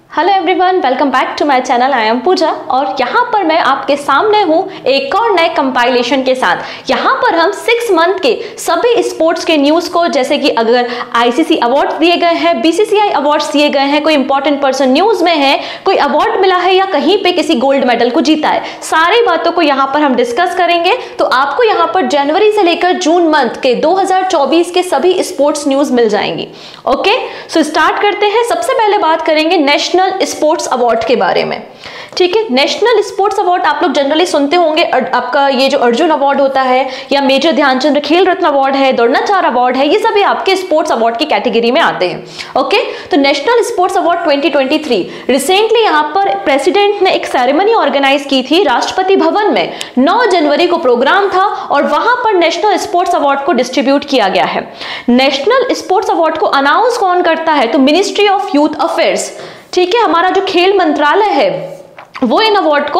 Hello everyone, welcome back to my channel. I am Pooja और यहाँ पर मैं आपके सामने हूँ एक और नए कंपाइलेशन के साथ। यहाँ पर हम 6 मंथ के सभी स्पोर्ट्स के न्यूज़ को, जैसे कि अगर आईसीसी अवार्ड दिए गए हैं, बीसीसीआई अवार्ड्स दिए गए हैं, कोई इंपॉर्टेंट पर्सन न्यूज़ में है, कोई अवार्ड मिला है या कहीं पे किसी गोल्ड मेडल को जीता है, सारी बातों को यहाँ पर हम डिस्कस करेंगे। तो आपको यहाँ पर जनवरी से लेकर जून मंथ के 2024 के सभी स्पोर्ट्स न्यूज़ मिल जाएंगी। ओके, सो स्टार्ट करते हैं। सबसे पहले बात करेंगे नेशनल स्पोर्ट्स अवार्ड के बारे में। ठीक है, नेशनल स्पोर्ट्स अवार्ड आप लोग जनरली सुनते होंगे। आपका ये जो अर्जुन अवार्ड होता है या मेजर ध्यानचंद खेल रत्न अवार्ड है, द्रोणाचार्य अवार्ड है, ये सभी आपके स्पोर्ट्स अवार्ड की कैटेगरी में आते हैं। ओके, तो नेशनल स्पोर्ट्स अवार्ड 2023 रिसेंटली यहाँ पर प्रेसिडेंट ने एक सेरेमनी ऑर्गेनाइज की थी राष्ट्रपति भवन में। 9 जनवरी को प्रोग्राम था और वहां पर नेशनल स्पोर्ट्स अवार्ड को डिस्ट्रीब्यूट किया गया है। नेशनल स्पोर्ट्स अवार्ड को अनाउंस कौन करता है? तो मिनिस्ट्री ऑफ यूथ अफेयर्स, ठीक है, हमारा जो खेल मंत्रालय है वो इन अवार्ड को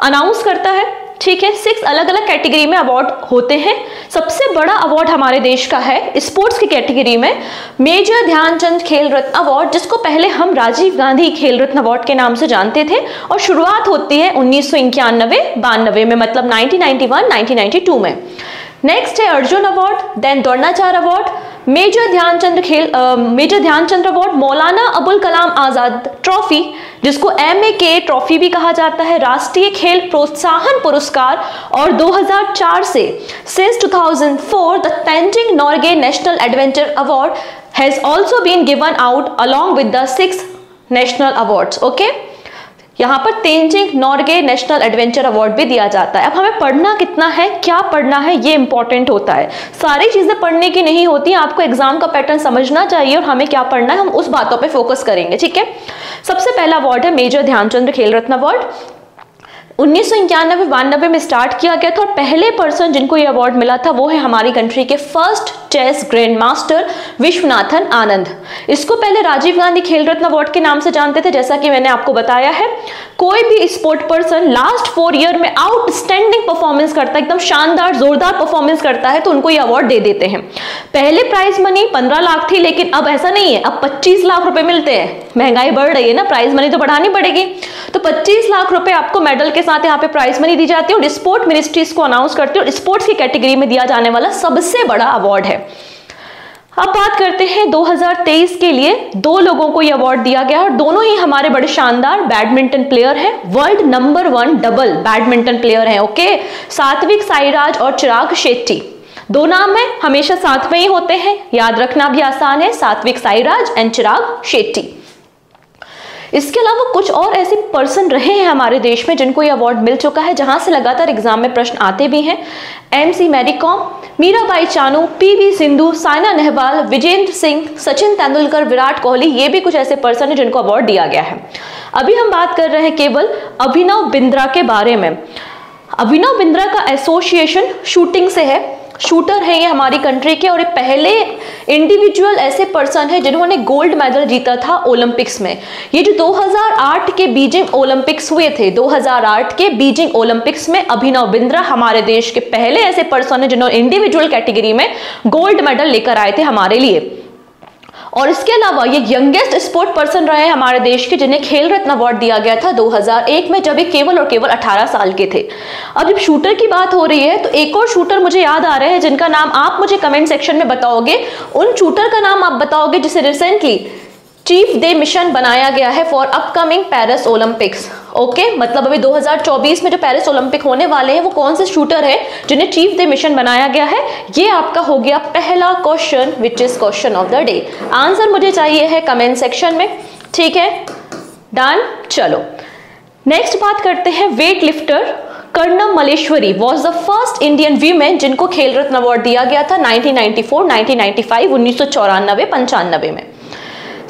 अनाउंस करता है। ठीक है, 6 अलग अलग कैटेगरी में अवार्ड होते हैं। सबसे बड़ा अवार्ड हमारे देश का है स्पोर्ट्स की कैटेगरी में मेजर ध्यानचंद खेल रत्न अवार्ड, जिसको पहले हम राजीव गांधी खेल रत्न अवार्ड के नाम से जानते थे और शुरुआत होती है 1991-92 में, मतलब 1991-1992 में। नेक्स्ट है Arjuna award, then Dronacharya award, major Dhyan Chand award, Maulana Abul Kalam Azad trophy, जिसको MAK ट्रॉफी भी कहा जाता है, राष्ट्रीय खेल प्रोत्साहन पुरस्कार, और 2004 से since 2004 the Tenzing Norgay national adventure award has also been given out along with the 6 national awards. Okay, यहाँ पर Tenzing Norgay national adventure award भी दिया जाता है। अब हमें पढ़ना कितना है, क्या पढ़ना है, ये इंपॉर्टेंट होता है। सारी चीजें पढ़ने की नहीं होती, आपको एग्जाम का पैटर्न समझना चाहिए और हमें क्या पढ़ना है, हम उस बातों पे फोकस करेंगे। ठीक है, सबसे पहला अवार्ड है मेजर ध्यानचंद खेल रत्न अवार्ड। 1991-92 में स्टार्ट किया गया था और पहले पर्सन जिनको ये अवार्ड मिला था वो है हमारी कंट्री के first chess grand master Viswanathan Anand. इसको पहले राजीव गांधी खेल रत्न अवार्ड के नाम से जानते थे। जैसा कि मैंने आपको बताया है, कोई भी स्पोर्ट पर्सन लास्ट 4 ईयर में आउटस्टैंडिंग परफॉर्मेंस करता है, एकदम शानदार जोरदार परफॉर्मेंस करता है, तो उनको ये अवार्ड दे देते हैं। पहले प्राइज मनी 15 लाख थी, लेकिन अब ऐसा नहीं है, अब 25 लाख रुपए मिलते हैं। महंगाई बढ़ रही है ना, प्राइज मनी तो बढ़ानी पड़ेगी, तो 25 लाख रुपए आपको मेडल के साथ यहाँ पे प्राइज मनी दी जाती है और स्पोर्ट मिनिस्ट्री इसको अनाउंस करती है और स्पोर्ट्स की कैटेगरी में दिया जाने वाला सबसे बड़ा अवार्ड है। अब बात करते हैं 2023 के लिए 2 लोगों को यह अवार्ड दिया गया और दोनों ही हमारे बड़े शानदार बैडमिंटन प्लेयर हैं, world number 1 double badminton player हैं। ओके, सात्विक साईराज और चिराग शेट्टी, 2 नाम है, हमेशा साथ में ही होते हैं, याद रखना भी आसान है, सात्विक साईराज एंड चिराग शेट्टी। इसके अलावा कुछ और ऐसे पर्सन रहे हैं हमारे देश में जिनको ये अवार्ड मिल चुका है, जहां से लगातार एग्जाम में प्रश्न आते भी हैं। MC मैरी कॉम, मीराबाई चानू, PV सिंधु, साइना नेहवाल, विजेंद्र सिंह, सचिन तेंदुलकर, विराट कोहली, ये भी कुछ ऐसे पर्सन हैं जिनको अवार्ड दिया गया है। अभी हम बात कर रहे हैं केवल अभिनव बिंद्रा के बारे में। अभिनव बिंद्रा का एसोसिएशन शूटिंग से है, शूटर है ये हमारी कंट्री के, और ये पहले इंडिविजुअल ऐसे पर्सन है जिन्होंने गोल्ड मेडल जीता था ओलंपिक्स में। ये जो 2008 के बीजिंग ओलंपिक्स हुए थे, 2008 के बीजिंग ओलंपिक्स में अभिनव बिंद्रा हमारे देश के पहले ऐसे पर्सन है जिन्होंने इंडिविजुअल कैटेगरी में गोल्ड मेडल लेकर आए थे हमारे लिए। और इसके अलावा ये यंगेस्ट स्पोर्ट पर्सन रहे हैं हमारे देश के जिन्हें खेल रत्न अवार्ड दिया गया था 2001 में, जब ये केवल और केवल 18 साल के थे। अब जब शूटर की बात हो रही है तो एक और शूटर मुझे याद आ रहे हैं जिनका नाम आप मुझे कमेंट सेक्शन में बताओगे। उन शूटर का नाम आप बताओगे जिसे रिसेंटली चीफ डे मिशन बनाया गया है for upcoming Paris Olympics. Okay, मतलब अभी 2024 में जो पेरिस ओलंपिक होने वाले हैं वो कौन से शूटर है जिन्हें चीफ डे मिशन बनाया गया है, ये आपका हो गया पहला question, which is question of the day. Answer मुझे चाहिए है कमेंट सेक्शन में। ठीक है, डन। चलो नेक्स्ट बात करते हैं weight lifter Karnam Malleswari was the first Indian women जिनको खेल रत्न अवार्ड दिया गया था 1994, 1995, 1994, 95 में।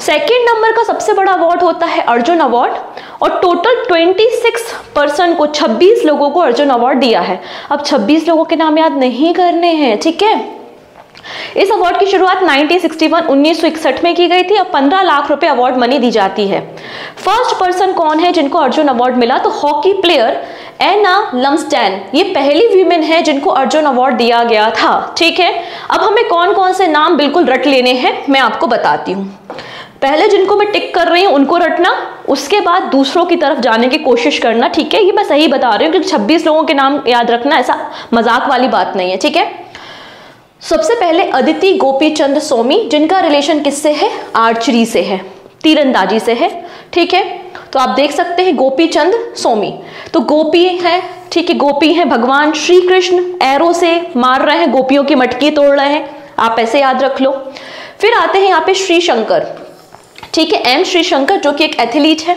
सेकेंड नंबर का सबसे बड़ा अवार्ड होता है अर्जुन अवार्ड और टोटल 26 पर्सन को, 26 लोगों को अर्जुन अवार्ड दिया है। अब 26 लोगों के नाम याद नहीं करने हैं, ठीक है। इस अवार्ड की शुरुआत 1961 में की गई थी। अब 15 लाख रुपए अवार्ड मनी दी जाती है। फर्स्ट पर्सन कौन है जिनको अर्जुन अवार्ड मिला? तो हॉकी प्लेयर एना लम्सडेन, ये पहली वीमेन है जिनको अर्जुन अवार्ड दिया गया था। ठीक है, अब हमें कौन कौन से नाम बिल्कुल रट लेने हैं मैं आपको बताती हूँ। पहले जिनको मैं टिक कर रही हूं उनको रटना, उसके बाद दूसरों की तरफ जाने की कोशिश करना, ठीक है। ये मैं सही बता रही हूँ क्योंकि 26 लोगों के नाम याद रखना ऐसा मजाक वाली बात नहीं है, ठीक है। सबसे पहले अदिति गोपीचंद सोमी, जिनका रिलेशन किससे है? आर्चरी से है, तीरंदाजी से है, ठीक है। तो आप देख सकते हैं गोपीचंद सोमी, तो गोपी है, ठीक है, गोपी है भगवान श्री कृष्ण, एरो से मार रहे हैं, गोपियों की मटकी तोड़ रहे हैं, आप ऐसे याद रख लो। फिर आते हैं यहाँ पे श्री शंकर, ठीक है, एम श्री शंकर जो कि एक एथलीट है।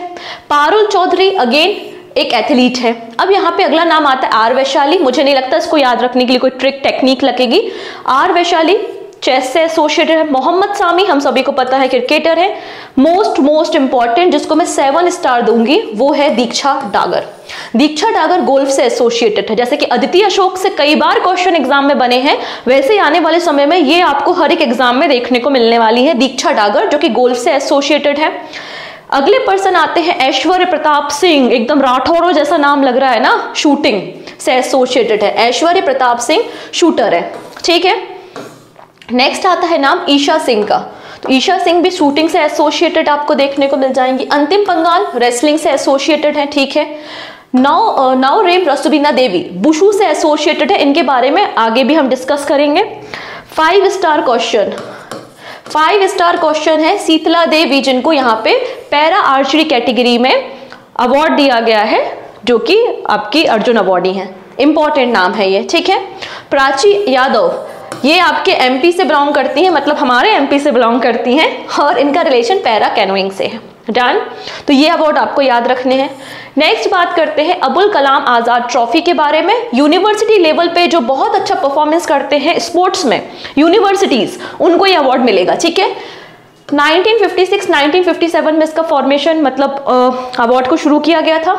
पारुल चौधरी अगेन एक एथलीट है। अब यहाँ पे अगला नाम आता है आर वैशाली, मुझे नहीं लगता इसको याद रखने के लिए कोई ट्रिक टेक्निक लगेगी। आर वैशाली चेस से एसोसिएटेड है। मोहम्मद सामी हम सभी को पता है क्रिकेटर है। मोस्ट इंपॉर्टेंट जिसको मैं 7 स्टार दूंगी वो है दीक्षा डागर। दीक्षा डागर गोल्फ से एसोसिएटेड है। जैसे कि अदिति अशोक से कई बार क्वेश्चन एग्जाम में बने हैं, वैसे ही आने वाले समय में ये आपको हर एक एग्जाम में देखने को मिलने वाली है, दीक्षा डागर जो कि गोल्फ से एसोसिएटेड है। अगले पर्सन आते हैं ऐश्वर्य प्रताप सिंह, एकदम राठौरों जैसा नाम लग रहा है ना, शूटिंग से एसोसिएटेड है। ऐश्वर्य प्रताप सिंह शूटर है, ठीक है। नेक्स्ट आता है नाम ईशा सिंह का, तो ईशा सिंह भी शूटिंग से एसोसिएटेड आपको देखने को मिल जाएंगी। अंतिम पंगाल रेसलिंग से एसोसिएटेड है, ठीक है। नवरेम रसुबीना देवी बुशू से एसोसिएटेड है, इनके बारे में आगे भी हम डिस्कस करेंगे। 5 स्टार क्वेश्चन, 5 स्टार क्वेश्चन है शीतला देवी, जिनको यहाँ पे पैरा आर्चरी कैटेगरी में अवार्ड दिया गया है, जो कि आपकी अर्जुन अवार्डी है। इंपॉर्टेंट नाम है ये, ठीक है। प्राची यादव, ये आपके एमपी से बिलोंग करती हैं, मतलब हमारे एमपी से बिलोंग करती हैं, और इनका रिलेशन पैरा कैनोइंग से है। डन, तो ये अवार्ड आपको याद रखने हैं। नेक्स्ट बात करते हैं अबुल कलाम आजाद ट्रॉफी के बारे में। यूनिवर्सिटी लेवल पे जो बहुत अच्छा परफॉर्मेंस करते हैं स्पोर्ट्स में यूनिवर्सिटीज, उनको ये अवार्ड मिलेगा, ठीक है। 1956-1957 में इसका फॉर्मेशन मतलब अवार्ड को शुरू किया गया था,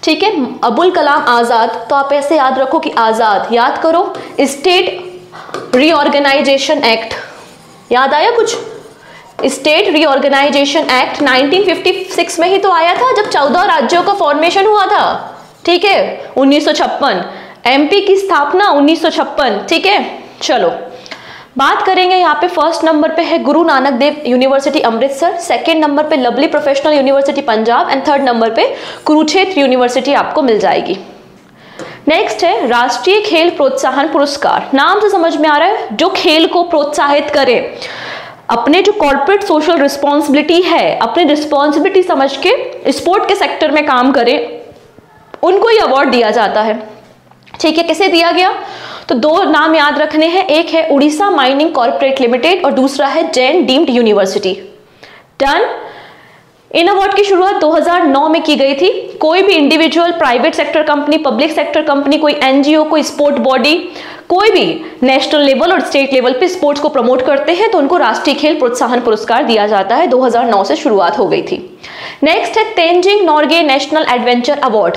ठीक है। अबुल कलाम आजाद, तो आप ऐसे याद रखो कि आजाद याद करो, स्टेट रीऑर्गेनाइजेशन एक्ट, याद आया कुछ? स्टेट रीऑर्गेनाइजेशन एक्ट 1956 में ही तो आया था, जब 14 राज्यों का फॉर्मेशन हुआ था, ठीक है। 1956 एमपी की स्थापना 1956, ठीक है। चलो बात करेंगे यहाँ पे, फर्स्ट नंबर पे है Guru Nanak Dev university Amritsar, second number पे lovely professional university Punjab, and third number पे कुरुक्षेत्र यूनिवर्सिटी आपको मिल जाएगी। नेक्स्ट है राष्ट्रीय खेल प्रोत्साहन पुरस्कार। नाम से समझ में आ रहा है, जो खेल को प्रोत्साहित करे, अपने जो कॉर्पोरेट सोशल रिस्पॉन्सिबिलिटी है, अपनी रिस्पॉन्सिबिलिटी समझ के स्पोर्ट के सेक्टर में काम करे, उनको ये अवार्ड दिया जाता है, ठीक है। किसे दिया गया? तो 2 नाम याद रखने हैं, एक है उड़ीसा माइनिंग कॉर्पोरेट लिमिटेड और दूसरा है जैन डीम्ड यूनिवर्सिटी। डन। इन अवार्ड की शुरुआत 2009 में की गई थी। कोई भी individual, private sector company, public sector company, कोई एनजीओ, कोई स्पोर्ट बॉडी, कोई भी नेशनल लेवल और स्टेट लेवल पे स्पोर्ट्स को प्रमोट करते हैं तो उनको राष्ट्रीय खेल प्रोत्साहन पुरस्कार दिया जाता है। 2009 से शुरुआत हो गई थी। नेक्स्ट है Tenzing Norgay national adventure award,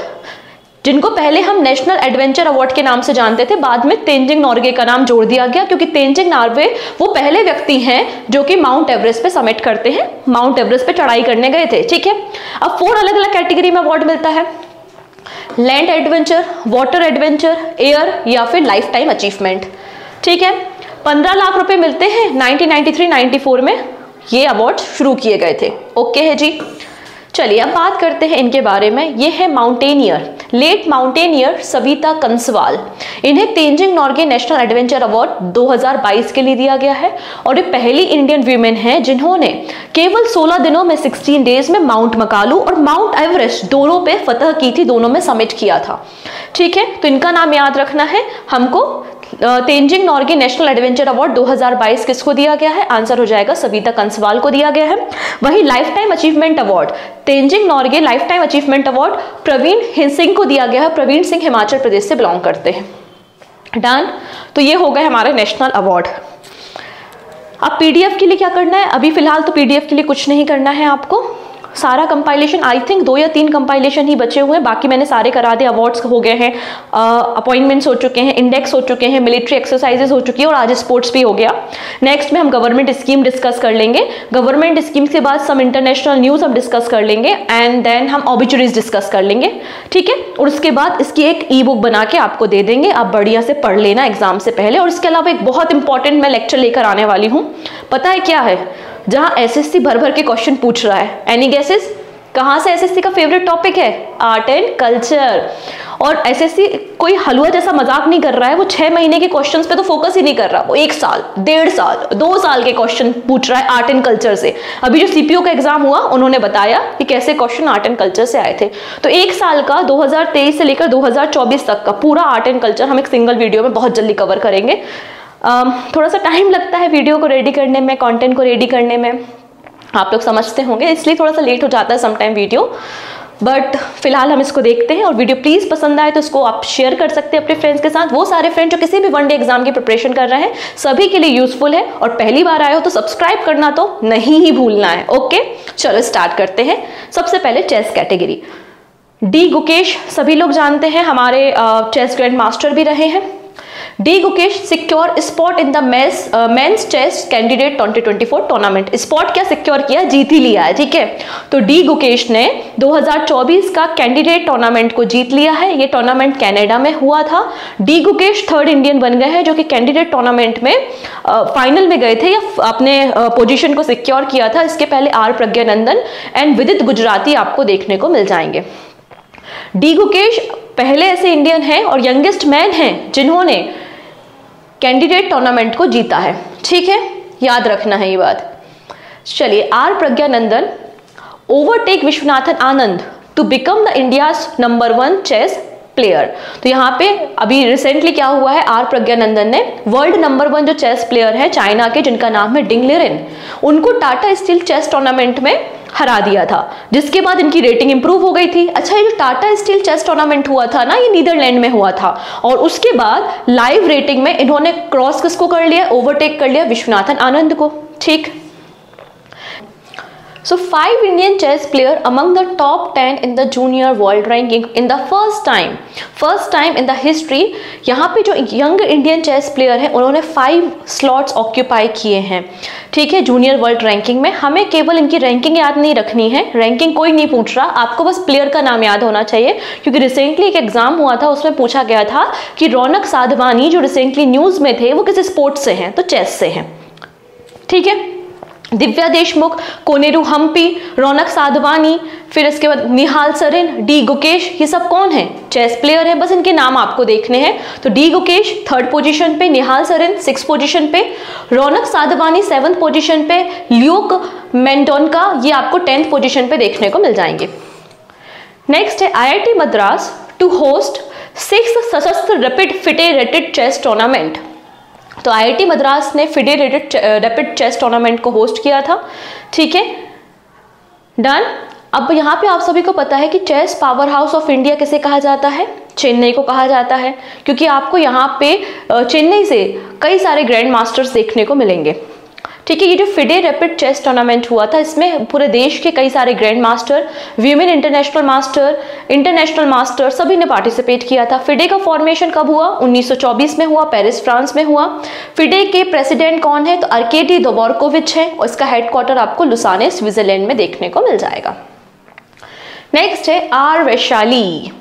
जिनको पहले हम नेशनल एडवेंचर अवार्ड के नाम से जानते थे, बाद में तेंजिंग नोर्गे का नाम जोड़ दिया गया क्योंकि तेंजिंग नोर्गे वो पहले व्यक्ति हैं जो कि माउंट एवरेस्ट पे समिट करते हैं, माउंट एवरेस्ट पे चढ़ाई करने गए थे, ठीक है। अब 4 अलग अलग कैटेगरी में अवार्ड मिलता है, land adventure, water adventure, air या फिर लाइफ टाइम अचीवमेंट, ठीक है। 15 लाख रुपए मिलते हैं। 1993-94 में ये अवार्ड शुरू किए गए थे, ओके है जी। चलिए अब बात करते हैं इनके बारे में। ये है mountaineer, late mountaineer Savita Kanswal. इन्हें Tenzing Norgay national adventure award 2022 के लिए दिया गया है और ये पहली इंडियन वीमेन है जिन्होंने केवल 16 दिनों में 16 डेज में माउंट मकालू और माउंट एवरेस्ट दोनों पे फतह की थी, दोनों में समिट किया था, ठीक है। तो इनका नाम याद रखना है हमको। Tenzing Norgay national adventure award 2022 किसको दिया गया है? आंसर हो जाएगा सविता कंसवाल को दिया गया है। वही life time achievement award, Tenzing Norgay life time achievement award Praveen Singh को दिया गया है। प्रवीण सिंह हिमाचल प्रदेश से बिलोंग करते हैं। डन। तो ये हो गए हमारे नेशनल अवार्ड। अब पीडीएफ के लिए क्या करना है? अभी फिलहाल तो पीडीएफ के लिए कुछ नहीं करना है आपको। सारा कंपाइलेशन, आई थिंक 2 या 3 कंपाइलेशन ही बचे हुए हैं, बाकी मैंने सारे करा दिए। अवार्ड्स हो गए हैं, अपॉइंटमेंट्स हो चुके हैं, इंडेक्स हो चुके हैं, मिलिट्री एक्सरसाइजेज हो चुकी है और आज स्पोर्ट्स भी हो गया। नेक्स्ट में हम गवर्नमेंट स्कीम डिस्कस कर लेंगे। गवर्नमेंट स्कीम के बाद सम इंटरनेशनल न्यूज हम डिस्कस कर लेंगे एंड देन हम ऑबिचुरीज डिस्कस कर लेंगे, ठीक है। और उसके बाद इसकी एक ई बुक बना के आपको दे देंगे, आप बढ़िया से पढ़ लेना एग्जाम से पहले। और इसके अलावा एक बहुत इंपॉर्टेंट मैं लेक्चर लेकर आने वाली हूँ, पता है क्या है? जहां एसएससी भर भर के क्वेश्चन पूछ रहा है। Any guesses? कहां से एसएससी का फेवरेट टॉपिक है? Art and culture. और एसएससी कोई हलवा जैसा मजाक नहीं कर रहा है, वो 6 महीने के क्वेश्चंस पे तो फोकस ही नहीं कर रहा, वो 1 साल, 1.5 साल, 2 साल के क्वेश्चन पूछ रहा है आर्ट एंड कल्चर से। अभी जो सीपीओ का एग्जाम हुआ उन्होंने बताया कि कैसे क्वेश्चन आर्ट एंड कल्चर से आए थे। तो 1 साल का 2023 से लेकर 2024 तक का पूरा आर्ट एंड कल्चर हम एक सिंगल वीडियो में बहुत जल्दी कवर करेंगे। थोड़ा सा टाइम लगता है वीडियो को रेडी करने में, कंटेंट को रेडी करने में, आप लोग समझते होंगे, इसलिए थोड़ा सा लेट हो जाता है समटाइम वीडियो, बट फिलहाल हम इसको देखते हैं। और वीडियो प्लीज पसंद आए तो इसको आप शेयर कर सकते हैं अपने फ्रेंड्स के साथ। वो सारे फ्रेंड जो किसी भी वनडे एग्जाम की प्रिपरेशन कर रहे हैं, सभी के लिए यूजफुल है। और पहली बार आए हो तो सब्सक्राइब करना तो नहीं ही भूलना है। ओके, चलो स्टार्ट करते हैं। सबसे पहले चेस कैटेगरी। डी गुकेश सभी लोग जानते हैं, हमारे चेस ग्रैंड मास्टर भी रहे हैं। D Gukesh secure spot in the men's chess candidate 2024 tournament. Spot क्या सिक्योर किया? जीत ही लिया है, ठीक है। तो डी गुकेश ने 2024 का कैंडिडेट टूर्नामेंट को जीत लिया है। ये टूर्नामेंट कनाडा में हुआ था। डी गुकेश 3rd इंडियन बन गए हैं जो कि कैंडिडेट टूर्नामेंट में फाइनल में गए थे या अपने पोजीशन को सिक्योर किया था। इसके पहले आर प्रज्ञानंदन एंड विदित गुजराती आपको देखने को मिल जाएंगे। डी गुकेश पहले ऐसे इंडियन हैं और यंगेस्ट मैन हैं जिन्होंने कैंडिडेट टूर्नामेंट को जीता है, ठीक है, याद रखना है ये बात। चलिए, R Praggnanandhaa overtake Viswanathan Anand to become the India's number 1 chess player. तो यहाँ पे अभी रिसेंटली क्या हुआ है, आर प्रज्ञानंदन ने वर्ल्ड नंबर 1 जो चेस प्लेयर है चाइना के, जिनका नाम है डिंग लिरेन, उनको टाटा स्टील चेस टूर्नामेंट में हरा दिया था, जिसके बाद इनकी रेटिंग इंप्रूव हो गई थी। अच्छा, ये जो टाटा स्टील चेस टूर्नामेंट हुआ था ना, ये नीदरलैंड में हुआ था, और उसके बाद लाइव रेटिंग में इन्होंने क्रॉस किसको कर लिया? ओवरटेक कर लिया विश्वनाथन आनंद को, ठीक। So 5 Indian chess player among the top 10 in the junior world ranking in the first time in the history। यहाँ पे जो यंग इंडियन चेस प्लेयर है उन्होंने 5 स्लॉट्स ऑक्यूपाई किए हैं, ठीक है, जूनियर वर्ल्ड रैंकिंग में। हमें केवल इनकी रैंकिंग याद नहीं रखनी है, रैंकिंग कोई नहीं पूछ रहा, आपको बस प्लेयर का नाम याद होना चाहिए। क्योंकि रिसेंटली एक एग्जाम हुआ था, उसमें पूछा गया था कि रौनक साधवानी जो रिसेंटली न्यूज में थे वो किस स्पोर्ट से हैं? तो चेस से हैं, ठीक है। दिव्या देशमुख, कोनेरू हम्पी, रौनक साधवानी, फिर इसके बाद निहाल सरीन, डी गुकेश, ये सब कौन है? चेस प्लेयर है, बस इनके नाम आपको देखने हैं। तो डी गुकेश 3rd पोजीशन पे, निहाल सरीन 6th पोजीशन पे, रौनक साधवानी 7th पोजीशन पे, ल्यूक मेंडोनका ये आपको 10th पोजीशन पे देखने को मिल जाएंगे। नेक्स्ट है IIT Madras to host 6th सशस्त्र रैपिड फिडेरेटेड चेस टूर्नामेंट। तो आईआईटी मद्रास ने फिडेरेटेड रैपिड चेस टूर्नामेंट को होस्ट किया था, ठीक है, डन। अब यहाँ पे आप सभी को पता है कि chess power house of India किसे कहा जाता है? चेन्नई को कहा जाता है, क्योंकि आपको यहाँ पे चेन्नई से कई सारे ग्रैंड मास्टर्स देखने को मिलेंगे, ठीक है। ये जो फिडे रैपिड चेस टूर्नामेंट हुआ था, इसमें पूरे देश के कई सारे grand master, women international master सभी ने पार्टिसिपेट किया था। फिडे का फॉर्मेशन कब हुआ? 1924 में हुआ, पेरिस फ्रांस में हुआ। फिडे के प्रेसिडेंट कौन है? तो अर्केडी दोबोरकोविच है, और इसका हेडक्वार्टर आपको लुसाने स्विट्जरलैंड में देखने को मिल जाएगा। नेक्स्ट है आर वैशाली,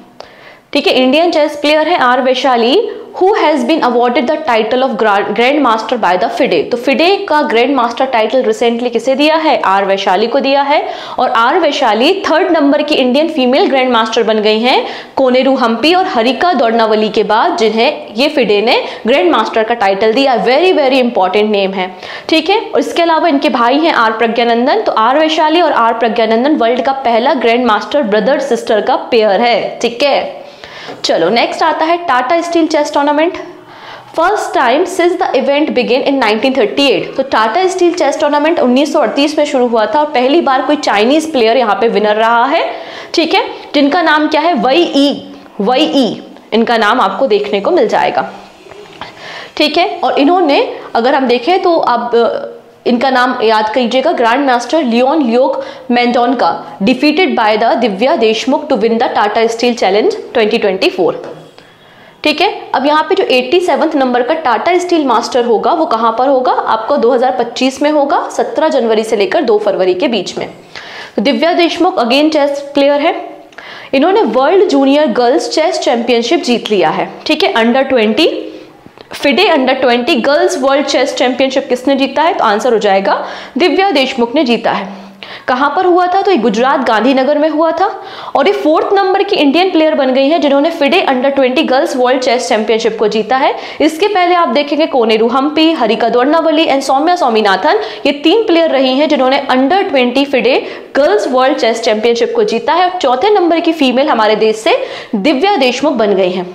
ठीक है, इंडियन चेस प्लेयर है R Vaishali, who has been awarded the title of grand master by the FIDE। तो FIDE का ग्रैंड मास्टर टाइटल रिसेंटली किसे दिया है? आर वैशाली को दिया है। और आर वैशाली 3rd नंबर की इंडियन फीमेल ग्रैंड मास्टर बन गई हैं कोनेरू हम्पी और हरिका दोरनावली के बाद, जिन्हें ये FIDE ने ग्रैंड मास्टर का टाइटल दिया। वेरी वेरी इंपॉर्टेंट नेम है, ठीक है। और इसके अलावा इनके भाई हैं आर प्रज्ञानंदन। तो आर वैशाली और आर प्रज्ञानंदन वर्ल्ड का पहला ग्रैंड मास्टर ब्रदर सिस्टर का पेयर है, ठीक है। चलो, नेक्स्ट आता है Tata steel chess tournament. First time since the event begin in 1938। तो टाटा स्टील चेस टूर्नामेंट 1938 में शुरू हुआ था और पहली बार कोई चाइनीज प्लेयर यहाँ पे विनर रहा है, ठीक है, जिनका नाम क्या है? वई ई, इनका नाम आपको देखने को मिल जाएगा, ठीक है। और इन्होंने, अगर हम देखें तो अब इनका नाम याद कीजिएगा, grand master Leon Luke Mendonca defeated by the Divya Deshmukh to win the Tata Steel challenge 2024, ठीक है। अब यहाँ पे जो 87th नंबर का टाटा स्टील मास्टर होगा वो कहाँ पर होगा? आपको 2025 में होगा, 17 जनवरी से लेकर 2 फरवरी के बीच में। तो Divya Deshmukh again chess player है, इन्होंने world junior girls chess championship जीत लिया है, ठीक है, under 20 FIDE under 20 girls world chess championship किसने जीता है? तो आंसर हो जाएगा दिव्या देशमुख ने जीता है। कहां पर हुआ था? तो ये गुजरात गांधीनगर में हुआ था और ये 4th नंबर की इंडियन प्लेयर बन गई है जिन्होंने FIDE under 20 girls world chess championship को जीता है। इसके पहले आप देखेंगे कोनेरू हम्पी, हरिका द्वर्नावली एंड सौम्या स्वामीनाथन, ये 3 प्लेयर रही हैं जिन्होंने under 20 FIDE girls world chess championship को जीता है। और 4थे नंबर की फीमेल हमारे देश से दिव्या देशमुख बन गई है।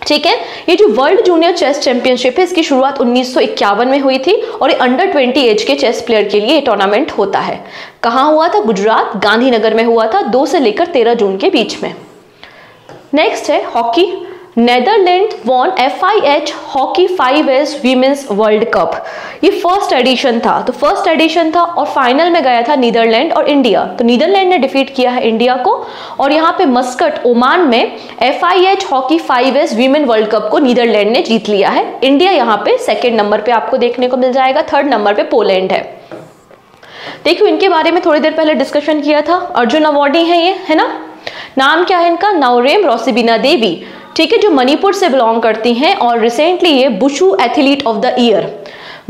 ठीक है, ये जो वर्ल्ड जूनियर चेस चैंपियनशिप है इसकी शुरुआत 1951 में हुई थी और ये अंडर 20 एज के चेस प्लेयर के लिए टूर्नामेंट होता है। कहां हुआ था? गुजरात गांधीनगर में हुआ था 2 से लेकर 13 जून के बीच में। नेक्स्ट है hockey. Netherland won FIH hockey 5S women's world cup. ये फर्स्ट एडिशन था, तो फर्स्ट एडिशन था और फाइनल में गया था नीदरलैंड और इंडिया। तो नीदरलैंड ने डिफीट किया है इंडिया को और यहाँ पे मस्कट ओमान में FIH hockey 5S women world cup को नीदरलैंड ने जीत लिया है। इंडिया यहाँ पे 2nd नंबर पे आपको देखने को मिल जाएगा, 3rd नंबर पे पोलैंड है। देखिए इनके बारे में थोड़ी देर पहले डिस्कशन किया था। अर्जुन अवार्डी है ये, है ना। नाम क्या है इनका? नवरेम रोसिबिना देवी। ठीक है, जो मणिपुर से बिलोंग करती हैं और रिसेंटली ये बुशु एथलीट ऑफ द ईयर,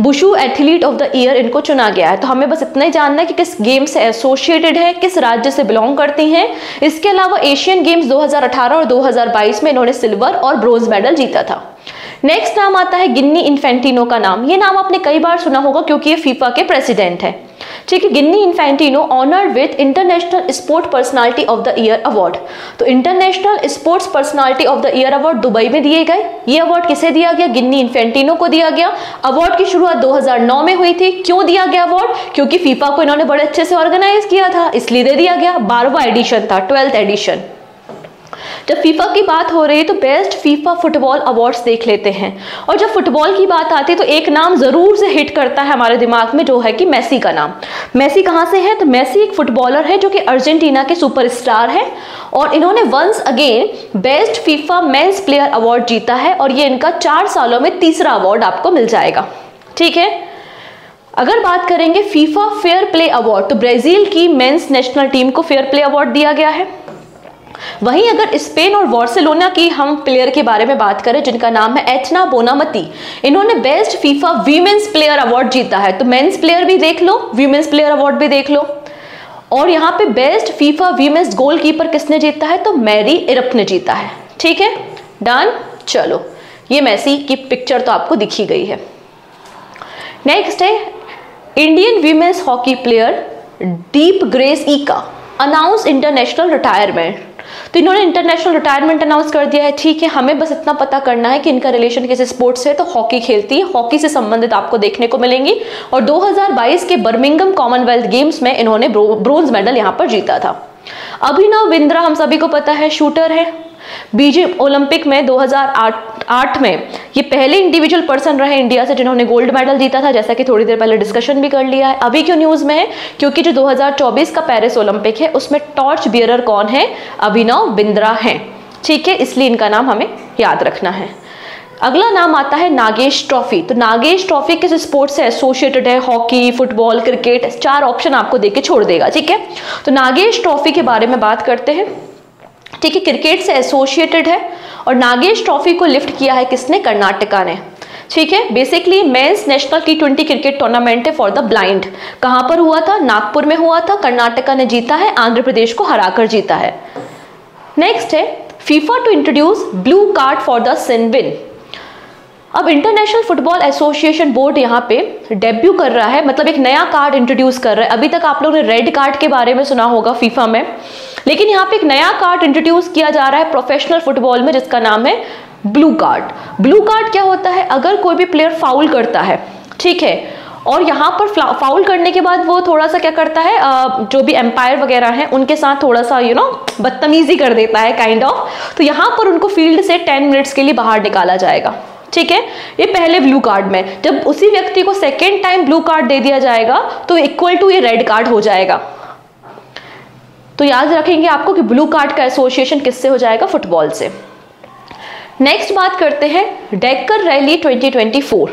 बुशु एथलीट ऑफ द ईयर इनको चुना गया है। तो हमें बस इतना ही जानना है कि किस गेम से एसोसिएटेड है, किस राज्य से बिलोंग करती हैं। इसके अलावा एशियन गेम्स 2018 और 2022 में इन्होंने सिल्वर और ब्रोंज मेडल जीता था। नेक्स्ट नाम आता है गिन्नी इन्फेंटिनो का नाम। ये नाम आपने कई बार सुना होगा क्योंकि ये फीफा के प्रेसिडेंट है। ठीक है, Gianni Infantino honoured with international sport personality of the year award. तो international sports personality of the year award Dubai में दिए गए। ये अवार्ड किसे दिया गया? गिन्नी इन्फेंटिनो को दिया गया। अवार्ड की शुरुआत 2009 में हुई थी। क्यों दिया गया अवार्ड? क्योंकि फीफा को इन्होंने बड़े अच्छे से ऑर्गेनाइज किया था, इसलिए दे दिया गया। 12वां एडिशन था, 12th एडिशन। जब फीफा की बात हो रही है तो बेस्ट फीफा फुटबॉल अवार्ड्स देख लेते हैं। और जब फुटबॉल की बात आती है तो एक नाम जरूर से हिट करता है हमारे दिमाग में, जो है कि मेसी का नाम। मेसी कहां से है? तो मेसी एक फुटबॉलर है जो कि अर्जेंटीना के सुपरस्टार है और इन्होंने once again best FIFA men's player award जीता है और ये इनका 4 सालों में 3रा अवार्ड आपको मिल जाएगा। ठीक है, अगर बात करेंगे फीफा फेयर प्ले अवार्ड तो ब्राजील की मेंस नेशनल टीम को फेयर प्ले अवार्ड दिया गया है। वहीं अगर स्पेन और बार्सिलोना की हम प्लेयर के बारे में बात करें जिनका नाम है एथना बोनामती, इन्होंने best FIFA women's player award जीता है। तो मेंस प्लेयर भी देख लो, वीमेंस प्लेयर अवार्ड भी देख लो। और यहाँ पे बेस्ट फीफा वीमेंस गोलकीपर किसने जीता है? तो मैरी इरप ने जीता है। ठीक है, डन। चलो, ये मेसी की पिक्चर तो आपको दिखी गई है। नेक्स्ट है इंडियन वीमेंस हॉकी प्लेयर दीप ग्रेस ईका अनाउंस इंटरनेशनल रिटायरमेंट। तो इन्होंने इंटरनेशनल रिटायरमेंट अनाउंस कर दिया है। ठीक है, हमें बस इतना पता करना है कि इनका रिलेशन किसी स्पोर्ट्स से, तो हॉकी खेलती है, हॉकी से संबंधित आपको देखने को मिलेंगी। और 2022 के बर्मिंघम कॉमनवेल्थ गेम्स में इन्होंने ब्रोंज मेडल यहां पर जीता था। अभिनव बिंद्रा हम सभी को पता है, शूटर है। बीजिंग ओलंपिक में 2008 में ये पहले इंडिविजुअल पर्सन रहे इंडिया से जिन्होंने गोल्ड मेडल जीता था, जैसा कि थोड़ी देर पहले डिस्कशन भी कर लिया है। अभी क्यों न्यूज में है? क्योंकि जो 2024 का पेरिस ओलंपिक है उसमें टॉर्च बियरर कौन है? अभिनव बिंद्रा हैं। ठीक है, इसलिए इनका नाम हमें याद रखना है। अगला नाम आता है नागेश ट्रॉफी। तो नागेश ट्रॉफी किस स्पोर्ट से एसोसिएटेड है? हॉकी, फुटबॉल, क्रिकेट, 4 ऑप्शन आपको देके छोड़ देगा। ठीक है, तो नागेश ट्रॉफी के बारे में बात करते हैं। ठीक है, क्रिकेट से एसोसिएटेड है और नागेश ट्रॉफी को लिफ्ट किया है किसने? कर्नाटका ने। ठीक है, basically mains national T20 cricket tournament है फॉर द ब्लाइंड। कहां पर हुआ था? नागपुर में हुआ था। कर्नाटका ने जीता है, आंध्र प्रदेश को हराकर जीता है। नेक्स्ट है FIFA to introduce blue card for the sin bin. अब इंटरनेशनल फुटबॉल एसोसिएशन बोर्ड यहाँ पे डेब्यू कर रहा है, मतलब एक नया कार्ड इंट्रोड्यूस कर रहा है। अभी तक आप लोगों ने रेड कार्ड के बारे में सुना होगा फीफा में, लेकिन यहाँ पे एक नया कार्ड इंट्रोड्यूस किया जा रहा है प्रोफेशनल फुटबॉल में जिसका नाम है ब्लू कार्ड। ब्लू कार्ड क्या होता है? अगर कोई भी प्लेयर फाउल करता है, ठीक है, और यहाँ पर फाउल करने के बाद वो थोड़ा सा क्या करता है, जो भी एम्पायर वगैरह हैं उनके साथ थोड़ा सा बदतमीजी कर देता है काइंड ऑफ, तो यहाँ पर उनको फील्ड से 10 मिनट्स के लिए बाहर निकाला जाएगा। ठीक है, ये पहले ब्लू कार्ड में। जब उसी व्यक्ति को सेकेंड टाइम ब्लू कार्ड दे दिया जाएगा तो इक्वल टू ये रेड कार्ड हो जाएगा। तो याद रखेंगे आपको कि ब्लू कार्ड का एसोसिएशन किससे हो जाएगा? फुटबॉल से। नेक्स्ट बात करते हैं डेक्कन रैली 2024।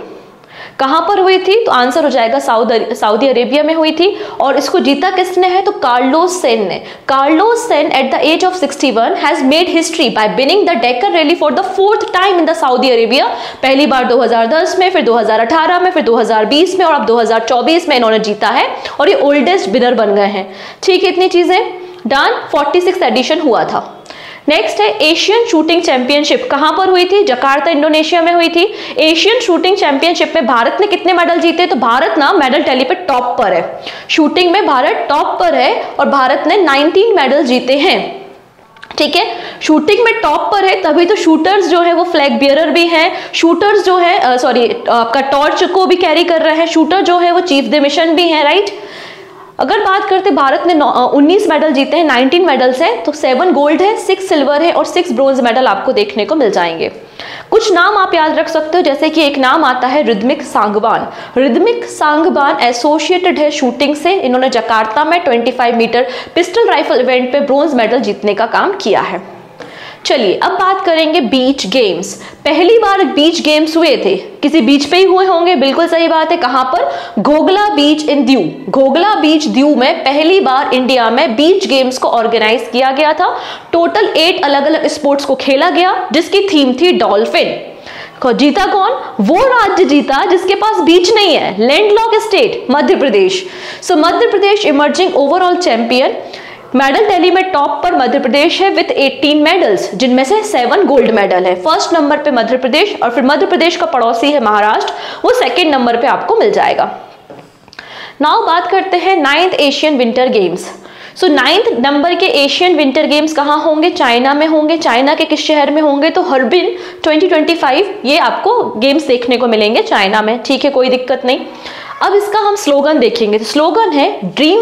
कहां पर हुई थी? तो आंसर हो जाएगा सऊदी अरेबिया में हुई थी। और इसको जीता किसने है? तो कार्लोस सेन ने। Carlos Sainz at the age of 61 has made history by winning the Deccan rally for the 4th time in the Saudi Arabia. पहली बार 2010 में, फिर 2018 में, फिर 2020 में और अब 2024 में इन्होंने जीता है और ये ओल्डेस्ट विनर बन गए हैं। ठीक है, इतनी चीजें डन। 46 एडिशन हुआ था। नेक्स्ट है एशियन शूटिंग चैंपियनशिप। कहां पर हुई थी? जकार्ता इंडोनेशिया में हुई थी। एशियन शूटिंग चैंपियनशिप में भारत ने कितने मेडल जीते? तो भारत ना मेडल टैली पे टॉप पर है। शूटिंग में भारत टॉप पर है और भारत ने 19 मेडल जीते हैं। ठीक है, शूटिंग में टॉप पर है तभी तो शूटर्स जो है वो फ्लैग बियरर भी हैं, शूटर्स जो है आपका टॉर्च को भी कैरी कर रहे हैं, शूटर जो है वो चीफ द मिशन भी है, राइट। अगर बात करते भारत ने 19 मेडल जीते हैं, 19 मेडल्स हैं, तो 7 गोल्ड है, 6 सिल्वर है और 6 ब्रोंज मेडल आपको देखने को मिल जाएंगे। कुछ नाम आप याद रख सकते हो, जैसे कि एक नाम आता है rhythmic Sangwan. Rhythmic Sangwan associated है शूटिंग से। इन्होंने जकार्ता में 25 मीटर पिस्टल राइफल इवेंट पे ब्रोंज मेडल जीतने का काम किया है। चलिए अब बात करेंगे बीच गेम्स। पहली बार बीच गेम्स हुए थे, किसी बीच पे ही हुए होंगे, बिल्कुल सही बात है। कहां पर? घोघला बीच इन दीव। घोघला बीच दीव में पहली बार इंडिया में बीच गेम्स को ऑर्गेनाइज किया गया था। टोटल 8 अलग अलग स्पोर्ट्स को खेला गया जिसकी थीम थी डॉल्फिन। जीता कौन? वो राज्य जीता जिसके पास बीच नहीं है, landlock state Madhya Pradesh. So Madhya Pradesh emerging overall champion. Medal tally में टॉप पर मध्य प्रदेश है विद 18 मेडल्स, जिनमें से 7 गोल्ड मेडल है। फर्स्ट नंबर पे मध्य प्रदेश और फिर मध्य प्रदेश का पड़ोसी है महाराष्ट्र, वो सेकंड नंबर पे आपको मिल जाएगा। नाउ बात करते हैं 9th एशियन विंटर गेम्स। सो 9th नंबर के एशियन विंटर गेम्स कहाँ होंगे? चाइना में होंगे। चाइना के किस शहर में होंगे? तो हर्बिन 2025 ये आपको गेम्स देखने को मिलेंगे चाइना में। ठीक है, कोई दिक्कत नहीं। अब इसका हम स्लोगन देखेंगे। तो स्लोगन है dream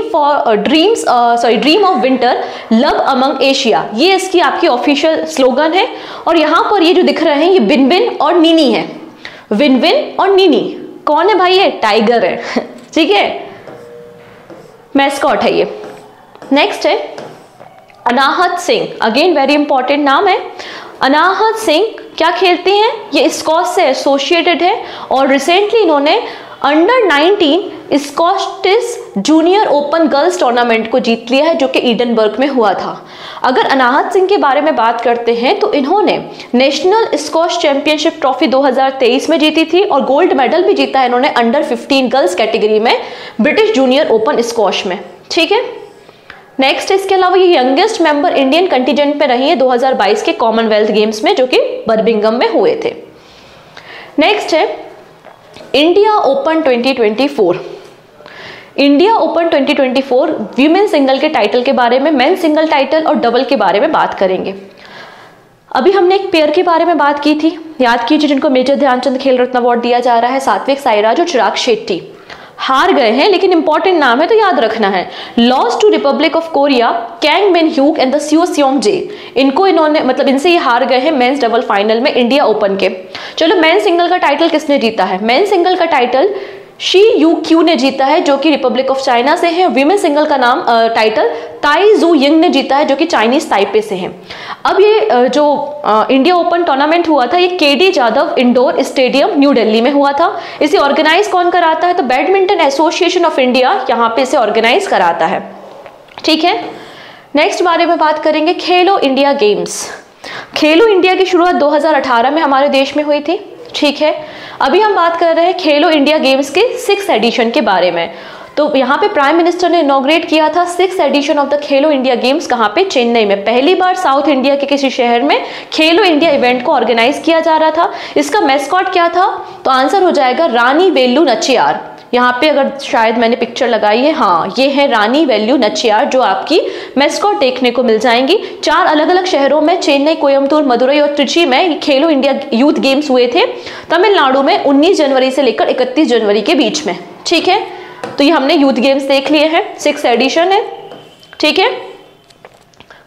of winter, love among Asia. ये इसकी आपकी ऑफिशियल स्लोगन है। और यहाँ पर ये जो दिख रहे हैं ये विन-विन और नीनी है। विन-विन और नीनी कौन है भाई? ये टाइगर है। ठीक है, मैस्कॉट है ये। नेक्स्ट है अनाहत सिंह। अगेन वेरी इंपॉर्टेंट नाम है। अनाहत सिंह क्या खेलती हैं? ये स्कॉश से एसोसिएटेड है और रिसेंटली इन्होंने under 19 Scottish junior open girls tournament को जीत लिया है, जो कि ईडनबर्ग में हुआ था। अगर अनाहत सिंह के बारे में बात करते हैं तो इन्होंने नेशनल स्कॉश चैंपियनशिप ट्रॉफी 2023 में जीती थी और गोल्ड मेडल भी जीता है इन्होंने अंडर 15 गर्ल्स कैटेगरी में ब्रिटिश जूनियर ओपन स्कॉश में। ठीक है, नेक्स्ट इसके अलावा ये यंगेस्ट मेंबर इंडियन कंटिजेंट में रही है 2022 के कॉमनवेल्थ गेम्स में, जो कि बर्मिंघम में हुए थे। नेक्स्ट है India open 2024। India open 2024 women single के टाइटल के बारे में, मेन सिंगल टाइटल और डबल के बारे में बात करेंगे। अभी हमने एक पेयर के बारे में बात की थी, याद कीजिए, जिनको मेजर ध्यानचंद खेल रत्न अवार्ड दिया जा रहा है, सात्विक साईराज और चिराग शेट्टी। हार गए हैं लेकिन इंपॉर्टेंट नाम है तो याद रखना है। Loss to Republic of Korea, Kang Min Hyuk and the Seo Seung Jae. इनसे ये हार गए हैं मेंस डबल फाइनल में इंडिया ओपन के। चलो मेन सिंगल का टाइटल किसने जीता है? मेन सिंगल का टाइटल शी यू क्यू ने जीता है, जो कि रिपब्लिक ऑफ चाइना से है। विमेन सिंगल का नाम टाइटल ताई जू यिंग ने जीता है, जो कि चाइनीज ताइपे से है। अब ये जो इंडिया ओपन टूर्नामेंट हुआ था, ये KD Jadhav indoor stadium new Delhi में हुआ था। इसे ऑर्गेनाइज कौन कराता है? तो बैडमिंटन एसोसिएशन ऑफ इंडिया यहाँ पे इसे ऑर्गेनाइज कराता है। ठीक है, नेक्स्ट बारे में बात करेंगे खेलो इंडिया गेम्स। खेलो इंडिया की शुरुआत 2018 में हमारे देश में हुई थी। ठीक है, अभी हम बात कर रहे हैं खेलो इंडिया गेम्स के 6th एडिशन के बारे में। तो यहाँ पे प्राइम मिनिस्टर ने इनॉग्रेट किया था 6th addition of the Khelo India games. कहाँ पे? चेन्नई में। पहली बार साउथ इंडिया के किसी शहर में खेलो इंडिया इवेंट को ऑर्गेनाइज किया जा रहा था। इसका मैस्कॉट क्या था? तो आंसर हो जाएगा रानी वेलु नचियार। यहाँ पे अगर शायद मैंने पिक्चर लगाई है, हाँ ये है रानी वेलु नचियार, जो आपकी मैस्कॉट देखने को मिल जाएंगी। 4 अलग अलग शहरों में, चेन्नई, कोयम्बटूर, मदुरई और त्रिची में खेलो इंडिया यूथ गेम्स हुए थे। तमिलनाडु में 19 जनवरी से लेकर 31 जनवरी के बीच में। ठीक है, तो ये हमने यूथ गेम्स देख लिए हैं, 6th एडिशन है। ठीक है,